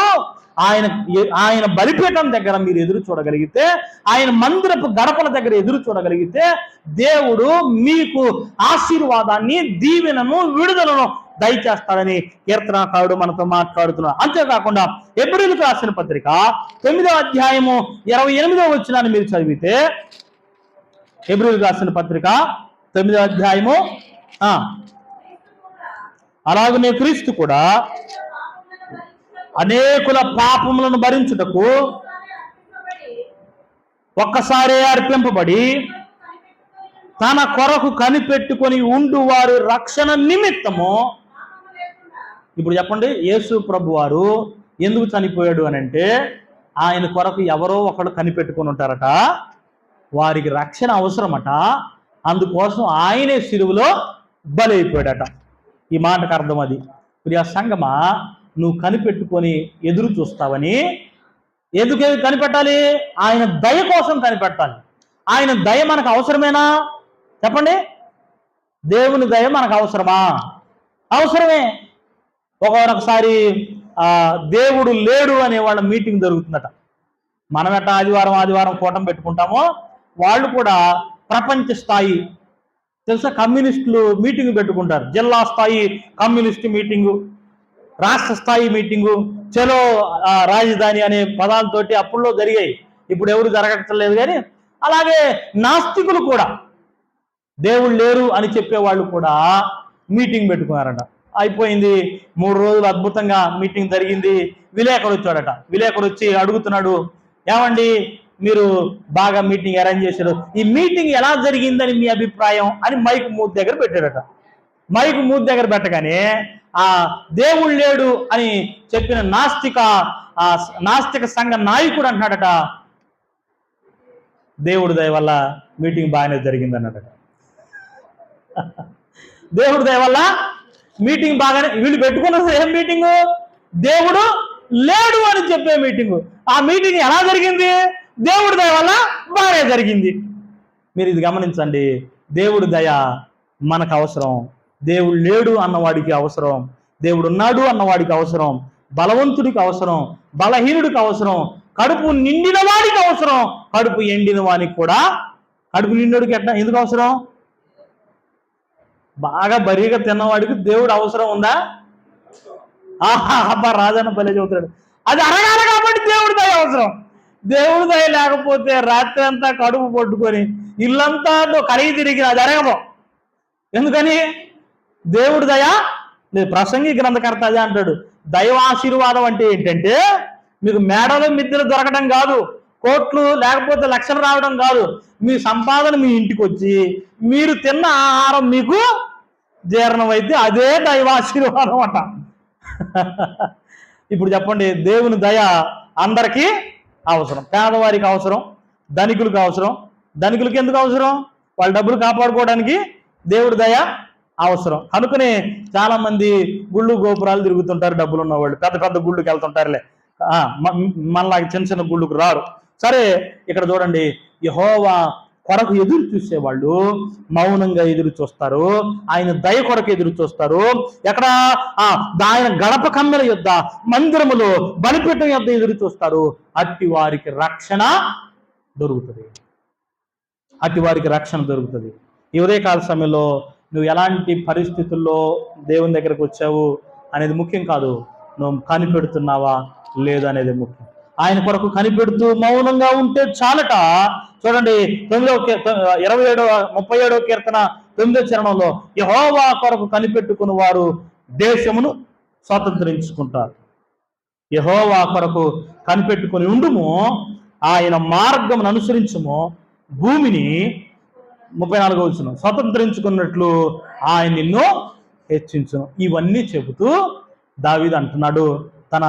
ఆయన బలిపీఠం దగ్గర మీరు ఎదురు చూడగలిగితే, ఆయన మందిరపు గడపల దగ్గర ఎదురు చూడగలిగితే, దేవుడు మీకు ఆశీర్వాదాన్ని, దీవెనను, విడుదలను దయచేస్తాడని కీర్తనకారుడు మనతో మాట్లాడుతున్నాడు. అంతేకాకుండా హెబ్రీయులకు రాసిన పత్రిక 9వ అధ్యాయము 28వ వచనాన్ని మీరు చదివితే, హెబ్రీయులకు రాసిన పత్రిక 9వ అధ్యాయము, అలాగనే క్రీస్తు కూడా అనేకుల పాపములను భరించుటకు ఒక్కసారే అర్పింపబడి తన కొరకు కనిపెట్టుకొని ఉండు వారి రక్షణ నిమిత్తము. ఇప్పుడు చెప్పండి, యేసు ప్రభు వారు ఎందుకు చనిపోయాడు అని అంటే, ఆయన కొరకు ఎవరో ఒకడు కనిపెట్టుకొని ఉంటారట, వారికి రక్షణ అవసరమట, అందుకోసం ఆయనే సిలువలో బలైపోయాడట. ఈ మాటకు అర్థం అది. ప్రియ సంగమా, నువ్వు కనిపెట్టుకొని ఎదురు చూస్తావని. ఎందుకు కనిపెట్టాలి? ఆయన దయ కోసం కనిపెట్టాలి. ఆయన దయ మనకు అవసరమేనా? చెప్పండి, దేవుని దయ మనకు అవసరమా? అవసరమే. ఒకసారి దేవుడు లేడు అనే వాళ్ళ మీటింగ్ జరుగుతుందట. మనం ఎట్లా ఆదివారం కూటమి పెట్టుకుంటామో, వాళ్ళు కూడా ప్రపంచ స్థాయి తెలుసా కమ్యూనిస్టులు మీటింగ్ పెట్టుకుంటారు. జిల్లా స్థాయి కమ్యూనిస్టు మీటింగు, రాష్ట్ర స్థాయి మీటింగు, చలో రాజధాని అనే పదాలతోటి అప్పుల్లో జరిగాయి. ఇప్పుడు ఎవరు జరగట్లేదు. కానీ అలాగే నాస్తికులు కూడా, దేవుళ్ళు లేరు అని చెప్పేవాళ్ళు కూడా మీటింగ్ పెట్టుకున్నారట. అయిపోయింది, 3 రోజులు అద్భుతంగా మీటింగ్ జరిగింది. విలేకరు వచ్చాడట. విలేకరు వచ్చి అడుగుతున్నాడు, ఏమండి మీరు బాగా మీటింగ్ అరేంజ్ చేశారు, ఈ మీటింగ్ ఎలా జరిగిందని మీ అభిప్రాయం అని మైక్ మూతి దగ్గర పెట్టాడట. మైక్ మూతి దగ్గర పెట్టగానే ఆ దేవుడు లేడు అని చెప్పిన నాస్తిక సంఘ నాయకుడు అంటున్నాడట, దేవుడి దయ వల్ల మీటింగ్ బాగానే జరిగింది అన్నాడట. దేవుడి దయ వల్ల మీటింగ్ బాగానే. వీళ్ళు పెట్టుకున్నది ఏం మీటింగు? దేవుడు లేడు అని చెప్పే మీటింగు. ఆ మీటింగ్ ఎలా జరిగింది? దేవుడి దయ వల్ల బాగానే జరిగింది. మీరు ఇది గమనించండి, దేవుడి దయ మనకు అవసరం, దేవుడు లేడు అన్నవాడికి అవసరం, దేవుడు ఉన్నాడు అన్నవాడికి అవసరం, బలవంతుడికి అవసరం, బలహీనుడికి అవసరం, కడుపు నిండిన వాడికి అవసరం, కడుపు ఎండిన వానికి కూడా. కడుపు నిండుడికి ఎందుకు అవసరం? బాగా బరీగా తిన్నవాడికి దేవుడు అవసరం ఉందా? అబ్బా రాజన్న పల్లె చెబుతాడు, అది అరగాలి కాబట్టి దేవుడి దయ అవసరం. దేవుడి దయ లేకపోతే రాత్రి అంతా కడుపు పట్టుకొని ఇల్లంతా కడిగి తిరిగి అది అరగదు. ఎందుకని? దేవుడి దయ లేదు. ప్రసంగి గ్రంథకర్త అదే అంటాడు, దైవాశీర్వాదం అంటే ఏంటంటే మీకు మేడలు మిద్దెలు దొరకడం కాదు, కోట్లు లేకపోతే లక్షలు రావడం కాదు, మీ సంపాదన మీ ఇంటికి వచ్చి మీరు తిన్న ఆహారం మీకు జీర్ణమైతే అదే దైవాశీర్వాదం అంట. ఇప్పుడు చెప్పండి, దేవుని దయ అందరికీ అవసరం. పేదవారికి అవసరం, ధనికులకు అవసరం. ధనికులకి ఎందుకు అవసరం? వాళ్ళ డబ్బులు కాపాడుకోవడానికి దేవుడి దయ అవసరం. కనుకనే చాలా మంది గుళ్ళు గోపురాలు తిరుగుతుంటారు. డబ్బులు ఉన్నవాళ్ళు పెద్ద పెద్ద గుళ్ళుకి వెళ్తుంటారులే, మనలాగా చిన్న చిన్న గుళ్ళుకు రారు. సరే, ఇక్కడ చూడండి, యెహోవా కొరకు ఎదురు చూసేవాళ్ళు మౌనంగా ఎదురు చూస్తారు. ఆయన దయ కొరకు ఎదురు చూస్తారు. ఎక్కడ? ఆయన గడప కమ్మెల యొద్ద, మందిరములో, బలిపీఠం యొద్ద ఎదురు చూస్తారు. అట్టి వారికి రక్షణ దొరుకుతుంది. అట్టి వారికి రక్షణ దొరుకుతుంది. ఈ ఉదయకాల సమయంలో నువ్వు ఎలాంటి పరిస్థితుల్లో దేవుని దగ్గరకు వచ్చావు అనేది ముఖ్యం కాదు, నువ్వు కనిపెడుతున్నావా లేదా అనేది ముఖ్యం. ఆయన కొరకు కనిపెడుతూ మౌనంగా ఉంటే చాలట. చూడండి 37వ కీర్తన 9వ చరణంలో, యెహోవా కొరకు కనిపెట్టుకుని వారు దేశమును స్వతంత్రించుకుంటారు. యెహోవా కొరకు కనిపెట్టుకుని ఉండుము, ఆయన మార్గమును అనుసరించుము, భూమిని 34వ వచనం స్వతంత్రించుకున్నట్లు ఆయన నిన్ను హెచ్చించును. ఇవన్నీ చెబుతూ దావీదు అంటున్నాడు, తన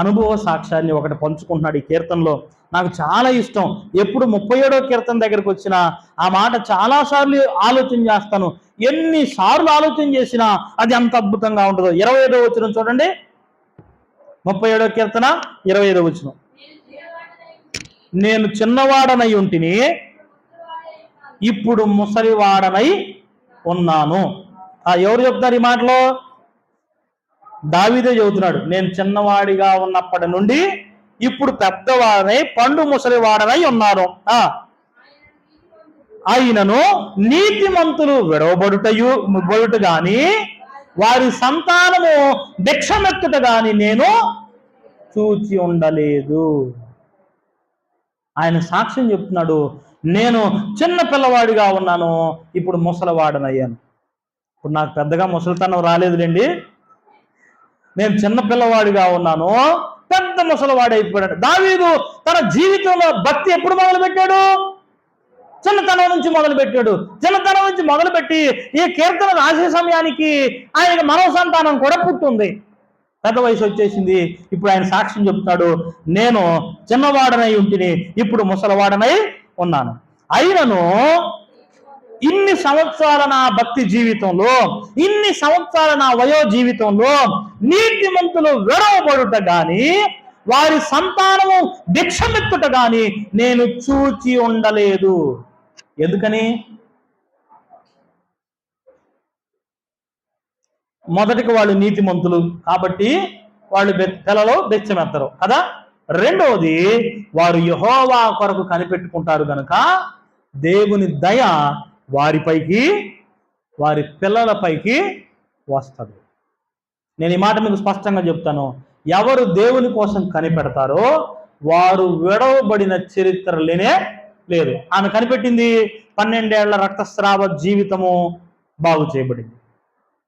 అనుభవ సాక్ష్యాన్ని ఒకటి పంచుకుంటున్నాడు ఈ కీర్తనలో. నాకు చాలా ఇష్టం. ఎప్పుడు 37వ కీర్తన దగ్గరకు వచ్చినా ఆ మాట చాలాసార్లు ఆలోచన చేస్తాను. ఎన్నిసార్లు ఆలోచన చేసినా అది అంత అద్భుతంగా ఉంటుందో. 25వ వచనం చూడండి, 37వ కీర్తన 25వ వచనం, నేను చిన్నవాడనై ఉంటిని, ఇప్పుడు ముసలివాడనై ఉన్నాను. ఎవరు చెప్తారు ఈ మాటలో? దావీదే చెబుతున్నాడు. నేను చిన్నవాడిగా ఉన్నప్పటి నుండి ఇప్పుడు పెద్దవాడనై పండు ముసలివాడనై ఉన్నాను. అయినను నీతిమంతులు విడవబడుట గాని వారి సంతానము భిక్షమెత్తుట గాని నేను చూచి ఉండలేదు. ఆయన సాక్ష్యం చెప్తున్నాడు, నేను చిన్న పిల్లవాడిగా ఉన్నాను, ఇప్పుడు ముసలివాడనయ్యాను. ఇప్పుడు నాకు పెద్దగా ముసలితనం రాలేదులేండి. నేను చిన్న పిల్లవాడిగా ఉన్నాను, పెద్ద ముసలివాడు అయిపోయాడు. దావీదు తన జీవితంలో భక్తి ఎప్పుడు మొదలుపెట్టాడు? చిన్నతనం నుంచి మొదలుపెట్టాడు. చిన్నతనం నుంచి మొదలుపెట్టి ఈ కీర్తన రాసే సమయానికి ఆయనకి మనవ సంతానం కూడా పుట్టింది. పెద్ద వయసు వచ్చేసింది. ఇప్పుడు ఆయన సాక్ష్యం చెప్తాడు, నేను చిన్నవాడనై ఉంటిని, ఇప్పుడు ముసలివాడనై ఉన్నాను. అయినను ఇన్ని సంవత్సరాల నా భక్తి జీవితంలో, ఇన్ని సంవత్సరాల నా వయో జీవితంలో నీతిమంతులు విడవబడుట గాని వారి సంతానము భిక్షమెత్తుట గాని నేను చూచి ఉండలేదు. ఎందుకని? మొదటికి వాళ్ళు నీతిమంతులు కాబట్టి వాళ్ళు పిల్లలు భిక్షమెత్తరు కదా. రెండవది, వారు యెహోవా కొరకు కనిపెట్టుకుంటారు కనుక దేవుని దయ వారిపైకి, వారి పిల్లలపైకి వస్తుంది. నేను ఈ మాట మీకు స్పష్టంగా చెప్తాను. ఎవరు దేవుని కోసం కనిపెడతారో వారు విడవబడిన చరిత్ర లేనే లేదు. ఆమె కనిపెట్టింది 12 ఏళ్ల రక్తస్రావ జీవితము బాగు చేయబడింది.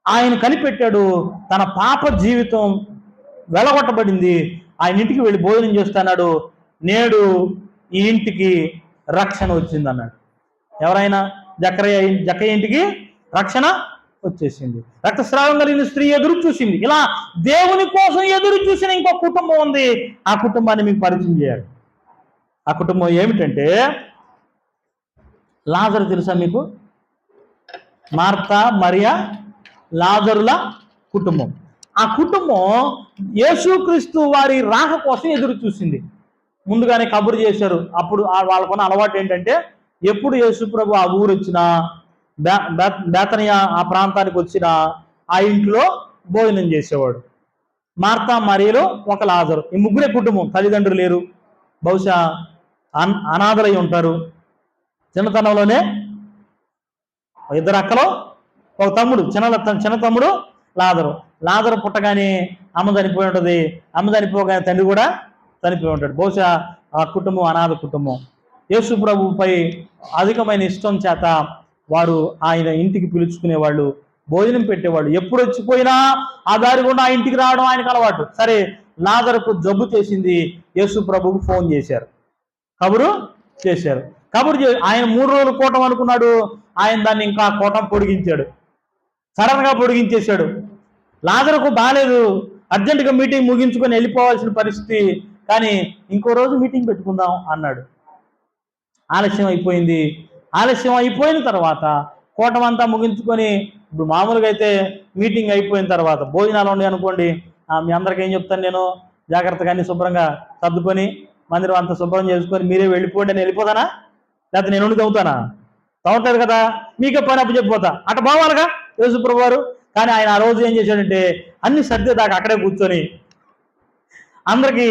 ఆయన కనిపెట్టాడు, తన పాప జీవితం వెలగొట్టబడింది. ఆయన ఇంటికి వెళ్ళి భోజనం చేస్తున్నాడు, నేడు ఈ ఇంటికి రక్షణ వచ్చింది అన్నాడు. ఎవరైనా? జక్కయ్య ఇంటికి రక్షణ వచ్చేసింది. రక్తస్రావం కలిగిన స్త్రీ ఎదురు చూసింది. ఇలా దేవుని కోసం ఎదురు చూసిన ఇంకో కుటుంబం ఉంది. ఆ కుటుంబాన్ని మీకు పరిచయం చేయాలి. ఆ కుటుంబం ఏమిటంటే లాజరు. తెలుసా మీకు? మార్తా, మరియా, లాజరుల కుటుంబం. ఆ కుటుంబం యేసుక్రీస్తు వారి రాక కోసం ఎదురు చూసింది. ముందుగానే కబురు చేశారు. అప్పుడు వాళ్ళకున్న అలవాటు ఏంటంటే, ఎప్పుడు యేసుప్రభు ఆ ఊరు వచ్చినా, బేతనియా ఆ ప్రాంతానికి వచ్చినా ఆ ఇంట్లో భోజనం చేసేవాడు. మార్తా, మరియలు, ఒక లాజరు. ఈ ముగ్గురే కుటుంబం. తల్లిదండ్రులు లేరు, బహుశా అనాథలై ఉంటారు. చిన్నతనంలోనే 2 అక్కలు, ఒక తమ్ముడు, చిన్న తమ్ముడు లాజరు పుట్టగానే అమ్మ చనిపోయి ఉంటుంది. అమ్మ చనిపోగానే తండ్రి కూడా చనిపోయి ఉంటాడు. బహుశా ఆ కుటుంబం అనాథ కుటుంబం. యేసు ప్రభుపై అధికమైన ఇష్టం చేత వారు ఆయన ఇంటికి పిలుచుకునేవాళ్ళు, భోజనం పెట్టేవాళ్ళు. ఎప్పుడు వచ్చిపోయినా ఆ దారి కూడా ఆ ఇంటికి రావడం ఆయనకు అలవాటు. సరే, లాజరుకు జబ్బు చేసింది. యేసు ప్రభువుకు ఫోన్ చేశారు, కబురు చేశారు. ఆయన 3 రోజులు కూటం అనుకున్నాడు. ఆయన దాన్ని ఇంకా కూటం పొడిగించాడు. సడన్గా పొడిగించేశాడు. లాజరుకు బాగాలేదు, అర్జెంటుగా మీటింగ్ ముగించుకొని వెళ్ళిపోవాల్సిన పరిస్థితి. కానీ ఇంకో రోజు మీటింగ్ పెట్టుకుందాం అన్నాడు. ఆలస్యం అయిపోయింది. ఆలస్యం అయిపోయిన తర్వాత కూటం అంతా ముగించుకొని, ఇప్పుడు మామూలుగా అయితే మీటింగ్ అయిపోయిన తర్వాత భోజనాలు ఉన్నాయి అనుకోండి, మీ అందరికీ ఏం చెప్తాను నేను, జాగ్రత్తగా అన్ని శుభ్రంగా సర్దుకొని మందిరం అంతా శుభ్రం చేసుకొని మీరే వెళ్ళిపోండి అని వెళ్ళిపోతానా? లేకపోతే నేను ఉండి తవ్వుతానా? తవ్వట్లేదు కదా, మీకే పని అప్పు చెప్పిపోతా అట్ట బావాలిగా యేసుప్రభు వారు. కానీ ఆయన ఆ రోజు ఏం చేశాడంటే అన్ని సర్దేదాకా అక్కడే కూర్చొని అందరికీ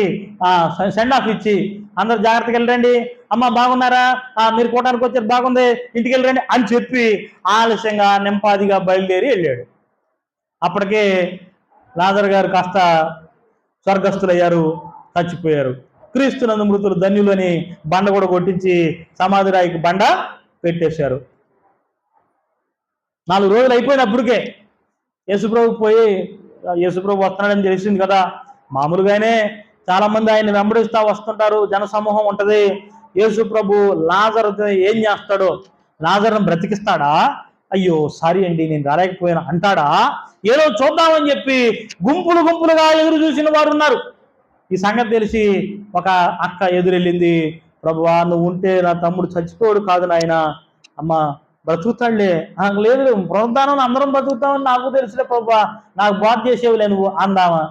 సెండ్ ఆఫ్ ఇచ్చి, అందరు జాగ్రత్తగా వెళ్ళరండి, అమ్మ బాగున్నారా, మీరు కూటానికి వచ్చారు బాగుంది, ఇంటికి వెళ్ళరండి అని చెప్పి ఆలస్యంగా నింపాదిగా బయలుదేరి వెళ్ళాడు. అప్పటికే లాజరు గారు కాస్త స్వర్గస్థులయ్యారు, చచ్చిపోయారు. క్రీస్తునందు మృతులు ధన్యులని బండ కూడా కొట్టించి సమాధి రాయికి బండ పెట్టేశారు. 4 రోజులు అయిపోయినప్పటికే యేసుప్రభు పోయి, యేసుప్రభు వస్తున్నాడని తెలిసింది కదా, మామూలుగానే చాలా మంది ఆయన వెంబడిస్తూ వస్తుంటారు, జనసమూహం ఉంటది. యేసుప్రభు లాజరు ఏం చేస్తాడో, లాజరును బ్రతికిస్తాడా, అయ్యో సారీ అండి నేను రాలేకపోయాను అంటాడా, ఏదో చూద్దామని చెప్పి గుంపులు గుంపులుగా ఎదురు చూసిన వారు ఉన్నారు. ఈ సంగతి తెలిసి ఒక అక్క ఎదురెళ్ళింది, ప్రభువా నువ్వు ఉంటే నా తమ్ముడు చచ్చిపోడు కాదు నాయన, అమ్మ బ్రతుకుతాడులే, నాకు లేదు పునరుద్ధానం అందరం బ్రతుకుతామని నాకు తెలుసులే ప్రభువా, నాకు బాధ చేసేవులే నువ్వు అందామా.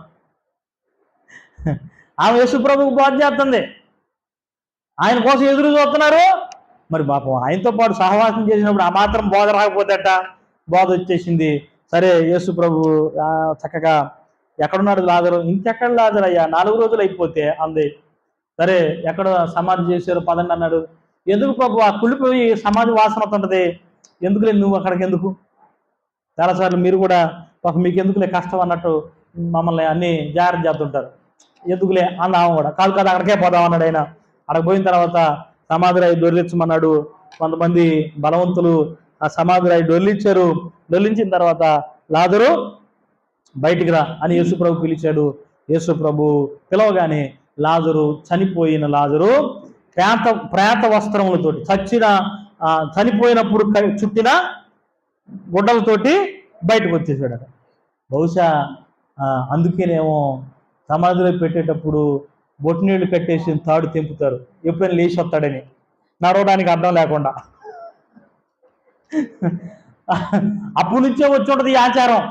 ఆమె యేసుప్రభుకు బాధ చేస్తుంది, ఆయన కోసం ఎదురు చూస్తున్నారు. మరి పాపం ఆయనతో పాటు సహవాసం చేసినప్పుడు ఆ మాత్రం బోధ రాకపోతేట, బోధ వచ్చేసింది. సరే యేసుప్రభు చక్కగా ఎక్కడున్నాడు లాజరు, ఇంకెక్కడ లాజరు అయ్యా 4 రోజులు అయిపోతే అంది. సరే ఎక్కడ సమాధి చేశారు పదండి అన్నాడు. ఎందుకు ప్రభు, ఆ కుళ్ళిపోయి సమాధి వాసన వస్తుంటది, ఎందుకులే నువ్వు అక్కడికి ఎందుకు, చాలాసార్లు మీరు కూడా ఒక మీకు ఎందుకులే కష్టం అన్నట్టు మమ్మల్ని అన్ని జాగ్రత్త చేస్తుంటారు, ఎందుకులే అన్నాము కూడా, కాదు కదా అక్కడికే పోదాం అన్నాడు ఆయన. అక్కడికి పోయిన తర్వాత సమాధి రాయి దొర్లించమన్నాడు. కొంతమంది బలవంతులు ఆ సమాధి రాయి దొర్లించారు. దొర్లించిన తర్వాత లాజరు బయటికి రా అని యేసుప్రభు పిలిచాడు. యేసుప్రభు పిలవగానే లాజరు, చనిపోయిన లాజరు ప్రేత వస్త్రములతోటి, చనిపోయినప్పుడు చుట్టిన గుడ్డలతోటి బయటకు వచ్చేసాడు. బహుశా అందుకేనేమో సమాధిలో పెట్టేటప్పుడు బొట్టినీళ్ళు కట్టేసి తాడు తెంపుతారు, ఎప్పుడైనా లేచి వస్తాడని, నడవడానికి అడ్డం లేకుండా. అప్పటి నుంచే వచ్చి ఉంటుంది ఈ ఆచారం.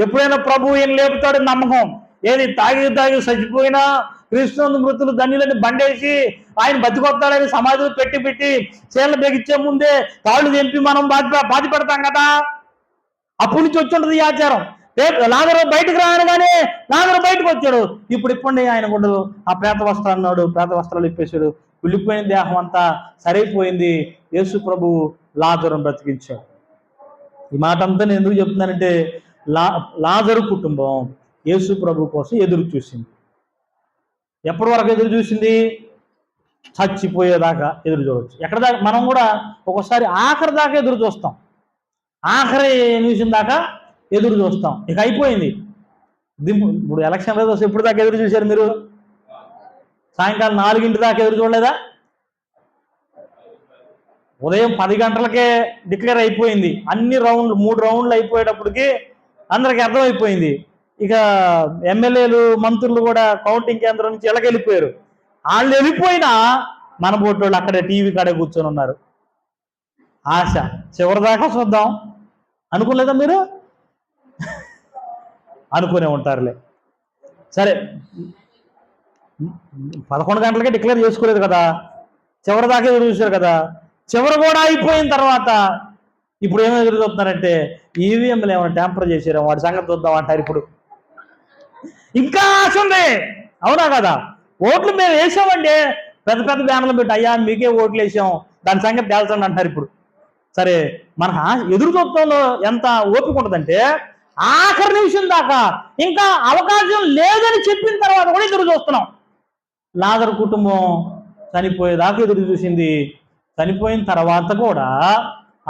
ఎప్పుడైనా ప్రభువు ఏం లేపుతాడని నమ్మకం. ఏది తాగి చచ్చిపోయినా క్రీస్తునందు మృతులు ధన్యులని బండేసి ఆయన బతికొస్తాడని సమాధిలో పెట్టి చీరలు బిగించే ముందే తాళ్ళు తెంపి మనం బాధ పెడతాం కదా. అప్పటి నుంచి వచ్చి ఉంటుంది ఈ ఆచారం. లాజరు బయటకు రానగానే లాజరు బయటకు వచ్చాడు. ఇప్పుడు ఆయన ఉండదు, ఆ ప్రేత వస్త్రాలు అన్నాడు, ప్రేత వస్త్రాలు ఇప్పేశాడు. కుళ్ళిపోయిన దేహం అంతా సరైపోయింది. యేసు ప్రభు లాజరును బ్రతికించాడు. ఈ మాట అంతా నేను ఎందుకు చెప్తున్నానంటే, లాజరు కుటుంబం యేసు ప్రభు కోసం ఎదురు చూసింది. ఎప్పటి వరకు ఎదురు చూసింది? చచ్చిపోయేదాకా ఎదురు చూడవచ్చు. ఎక్కడ దాకా మనం కూడా ఒక్కోసారి ఆఖరి దాకా ఎదురు చూస్తాం, ఆఖరి నిమిషం దాకా ఎదురు చూస్తాం. ఇక అయిపోయింది ఇప్పుడు ఎలక్షన్ రిజల్ట్స్ ఎప్పుడు దాకా ఎదురు చూశారు మీరు? సాయంకాలం 4 దాకా ఎదురు చూడలేదా? ఉదయం 10 గంటలకే డిక్లేర్ అయిపోయింది. అన్ని 3 రౌండ్లు అయిపోయేటప్పటికి అందరికి అర్థమైపోయింది. ఇక ఎమ్మెల్యేలు మంత్రులు కూడా కౌంటింగ్ కేంద్రం నుంచి వెళ్ళిపోయారు. వాళ్ళు వెళ్ళిపోయినా మన బోటోళ్ళు అక్కడే టీవీ కాడే కూర్చొని ఉన్నారు. ఆశ చివరిదాకా చూద్దాం అనుకోలేదా మీరు? అనుకునే ఉంటారులే. సరే 11 గంటలకే డిక్లేర్ చేసుకోలేదు కదా, చివరి దాకా ఎదురు చూశారు కదా. చివరి కూడా అయిపోయిన తర్వాత ఇప్పుడు ఏమో ఎదురు చూస్తున్నారంటే, ఈవీఎంలు ఏమైనా ట్యాంపర్ చేశారో వాడి సంగతి చూద్దాం అంటారు. ఇప్పుడు ఇంకా ఆశ ఉంది, అవునా కదా? ఓట్లు మేము వేసామండి, పెద్ద పెద్ద బ్యానర్లు పెట్టి, అయ్యా మీకే ఓట్లు వేసాం, దాని సంగతి తేల్చండి అంటారు ఇప్పుడు. సరే మన ఎదురు చూపుతంలో ఎంత ఓపిక ఉంటుందంటే, ఆఖరి నిమిషం దాకా ఇంకా అవకాశం లేదని చెప్పిన తర్వాత కూడా ఎదురు చూస్తున్నాం. లాజరు కుటుంబం చనిపోయేదాకా ఎదురు చూసింది. చనిపోయిన తర్వాత కూడా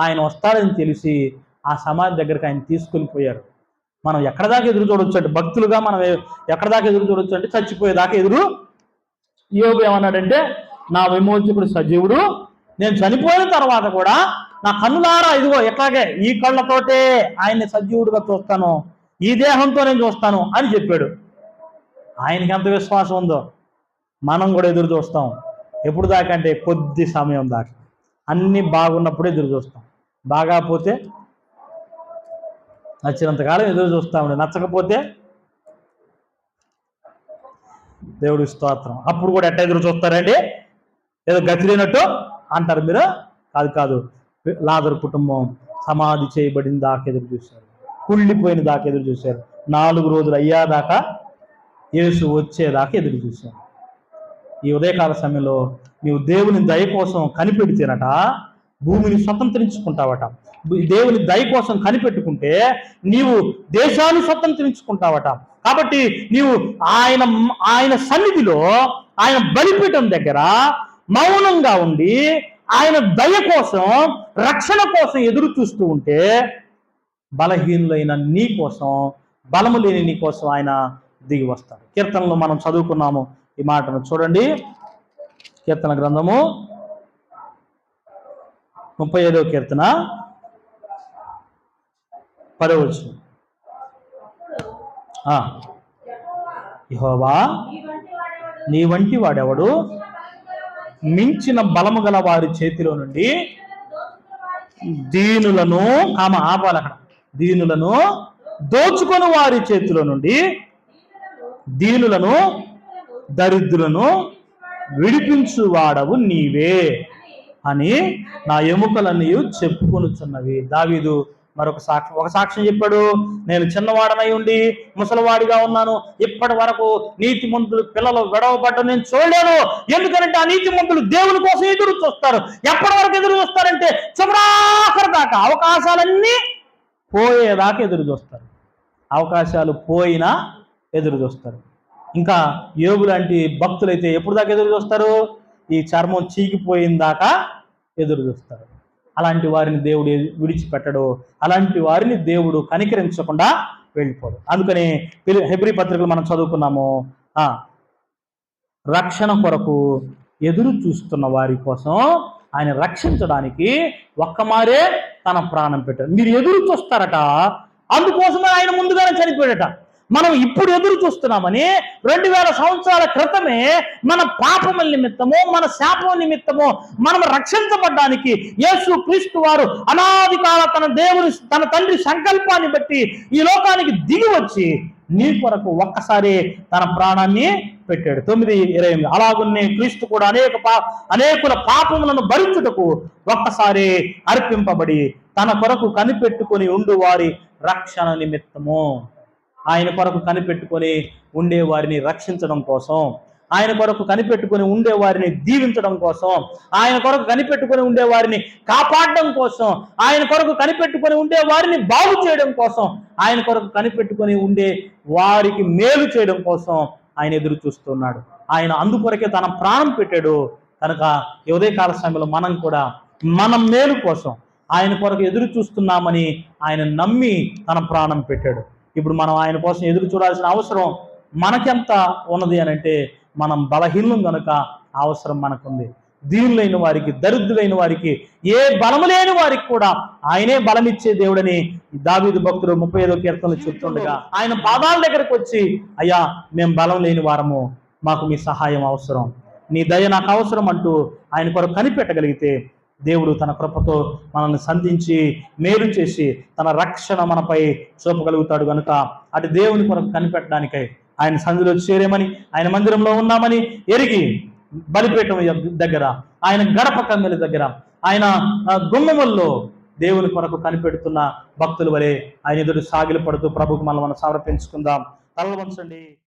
ఆయన వస్తాడని తెలిసి ఆ సమాధి దగ్గరికి ఆయన తీసుకొని పోయారు. మనం ఎక్కడ దాకా ఎదురు చూడొచ్చు అంటే, భక్తులుగా మనం ఎక్కడ దాకా ఎదురు చూడొచ్చు అంటే, చచ్చిపోయేదాకా ఎదురు. యోబు ఏమన్నాడంటే, నా విమోచకుడు సజీవుడు, నేను చనిపోయిన తర్వాత కూడా నా కన్నులారా ఇదిగో ఎట్లాగే ఈ కళ్ళతోటే ఆయన్ని సజీవుడిగా చూస్తాను, ఈ దేహంతో నేను చూస్తాను అని చెప్పాడు. ఆయనకి ఎంత విశ్వాసం ఉందో మనం కూడా ఎదురు చూస్తాం. ఎప్పుడు దాకా అంటే కొద్ది సమయం దాకా. అన్నీ బాగున్నప్పుడు ఎదురు చూస్తాం, బాగాపోతే నచ్చినంతకాలం ఎదురు చూస్తామండి, నచ్చకపోతే దేవుడి స్తోత్రం. అప్పుడు కూడా ఎట్ట ఎదురు చూస్తారండి? ఏదో గతి లేనట్టు అంటారు మీరు. కాదు కాదు, లాజరు కుటుంబం సమాధి చేయబడిన దాకా ఎదురు చూశారు, కుళ్ళిపోయిన దాకా ఎదురు చూశారు, 4 రోజులు అయ్యాదాకా యేసు వచ్చేదాకా ఎదురు చూశారు. ఈ ఉదయకాల సమయంలో నీవు దేవుని దయ కోసం కనిపెడితేనట భూమిని స్వతంత్రించుకుంటావట. దేవుని దయ కోసం కనిపెట్టుకుంటే నీవు దేశాన్ని స్వతంత్రించుకుంటావట. కాబట్టి నీవు ఆయన సన్నిధిలో, ఆయన బలిపీఠం దగ్గర మౌనంగా ఉండి ఆయన దయ కోసం, రక్షణ కోసం ఎదురు చూస్తూ ఉంటే బలహీనులైన నీ కోసం, బలము లేని నీ కోసం ఆయన దిగి వస్తాడు. కీర్తనలో మనం చదువుకున్నాము ఈ మాటను. చూడండి, కీర్తన గ్రంథము 35వ కీర్తన 10వ వచనం. యెహోవా నీ వంటి వాడెవడు? మించిన బలము గల వారి చేతిలో నుండి దీనులను దీనులను దోచుకొని వారి చేతిలో నుండి దీనులను దరిద్రులను విడిపించువాడవు నీవే అని నా ఎముకలన్నీ చెప్పుకొనుచున్నవి. దావీదు ఒక సాక్ష్యం చెప్పాడు. నేను చిన్నవాడనై ఉండి ముసలివాడిగా ఉన్నాను, ఇప్పటి వరకు నీతిమంతులు పిల్లలు విడవబడ్డ నేను చూడలేను. ఎందుకంటే ఆ నీతిమంతులు దేవుని కోసం ఎదురు చూస్తారు. ఎప్పటి వరకు ఎదురు చూస్తారంటే చివరాఖరి దాకా, అవకాశాలన్నీ పోయేదాకా ఎదురు చూస్తారు. అవకాశాలు పోయినా ఎదురు చూస్తారు. ఇంకా యోబు లాంటి భక్తులైతే ఎప్పుడు దాకా ఎదురు చూస్తారు? ఈ చర్మం చీకిపోయిన దాకా ఎదురు చూస్తారు. అలాంటి వారిని దేవుడు విడిచిపెట్టడు. అలాంటి వారిని దేవుడు కనికరించకుండా వెళ్ళిపోడు. అందుకని హెబ్రీ పత్రికలు మనం చదువుకున్నాము, రక్షణ కొరకు ఎదురు చూస్తున్న వారి కోసం ఆయన రక్షించడానికి ఒక్కమారే తన ప్రాణం పెట్టాడు. మీరు ఎదురు చూస్తారట, అందుకోసమే ఆయన ముందుగానే చనిపోయాడట. మనం ఇప్పుడు ఎదురు చూస్తున్నామని 2000 సంవత్సరాల క్రితమే మన పాపముల నిమిత్తము, మన శాపం నిమిత్తము మనం రక్షించబడ్డానికి యేసు క్రీస్తు వారు అనాది కాల తన తండ్రి సంకల్పాన్ని బట్టి ఈ లోకానికి దిగి వచ్చి నీ కొరకు ఒక్కసారి తన ప్రాణాన్ని పెట్టాడు. 9:28. అలాగున్నే క్రీస్తు కూడా అనేకుల పాపములను భరించుటకు ఒక్కసారి అర్పింపబడి తన కొరకు కనిపెట్టుకొని ఉండు వారి రక్షణ నిమిత్తము, ఆయన కొరకు కనిపెట్టుకొని ఉండే వారిని రక్షించడం కోసం, ఆయన కొరకు కనిపెట్టుకొని ఉండే వారిని దీవించడం కోసం, ఆయన కొరకు కనిపెట్టుకొని ఉండే వారిని కాపాడడం కోసం, ఆయన కొరకు కనిపెట్టుకొని ఉండే వారిని బాగు చేయడం కోసం, ఆయన కొరకు కనిపెట్టుకొని ఉండే వారికి మేలు చేయడం కోసం ఆయన ఎదురు చూస్తున్నాడు. ఆయన అందుకొరకే తన ప్రాణం పెట్టాడు. కనుక ఈ ఉదయకాల సమయంలో మనం కూడా మన మేలు కోసం ఆయన కొరకు ఎదురు చూస్తున్నామని ఆయన నమ్మి తన ప్రాణం పెట్టాడు. ఇప్పుడు మనం ఆయన కోసం ఎదురు చూడాల్సిన అవసరం మనకెంత ఉన్నది అని అంటే, మనం బలహీనం కనుక అవసరం మనకుంది. దీనులైన వారికి, దరిద్రులైన వారికి, ఏ బలము లేని వారికి కూడా ఆయనే బలమిచ్చే దేవుడని దావీదు భక్తుడు 35వ కీర్తనలో చెప్తుండగా ఆయన పాదాల దగ్గరకు వచ్చి, అయ్యా మేము బలం లేని వారము, మాకు మీ సహాయం అవసరం, నీ దయ నాకు అవసరం అంటూ ఆయన కొరకు కనిపెట్టగలిగితే దేవుడు తన కృపతో మనల్ని సంధించి మేలు చేసి తన రక్షణ మనపై చూపగలుగుతాడు. కనుక అటు దేవుని కొరకు కనిపెట్టడానికై ఆయన సన్నిధిలో చేరేమని, ఆయన మందిరంలో ఉన్నామని ఎరిగి బలిపీఠం దగ్గర, ఆయన గడప కమ్మెల దగ్గర, ఆయన గుమ్మముల్లో దేవుని కొరకు కనిపెడుతున్న భక్తుల వలె ఆయన ఎదురు సాగిలు పడుతూ ప్రభుకు మనం సమర్పించుకుందాం. తలలు వంచండి.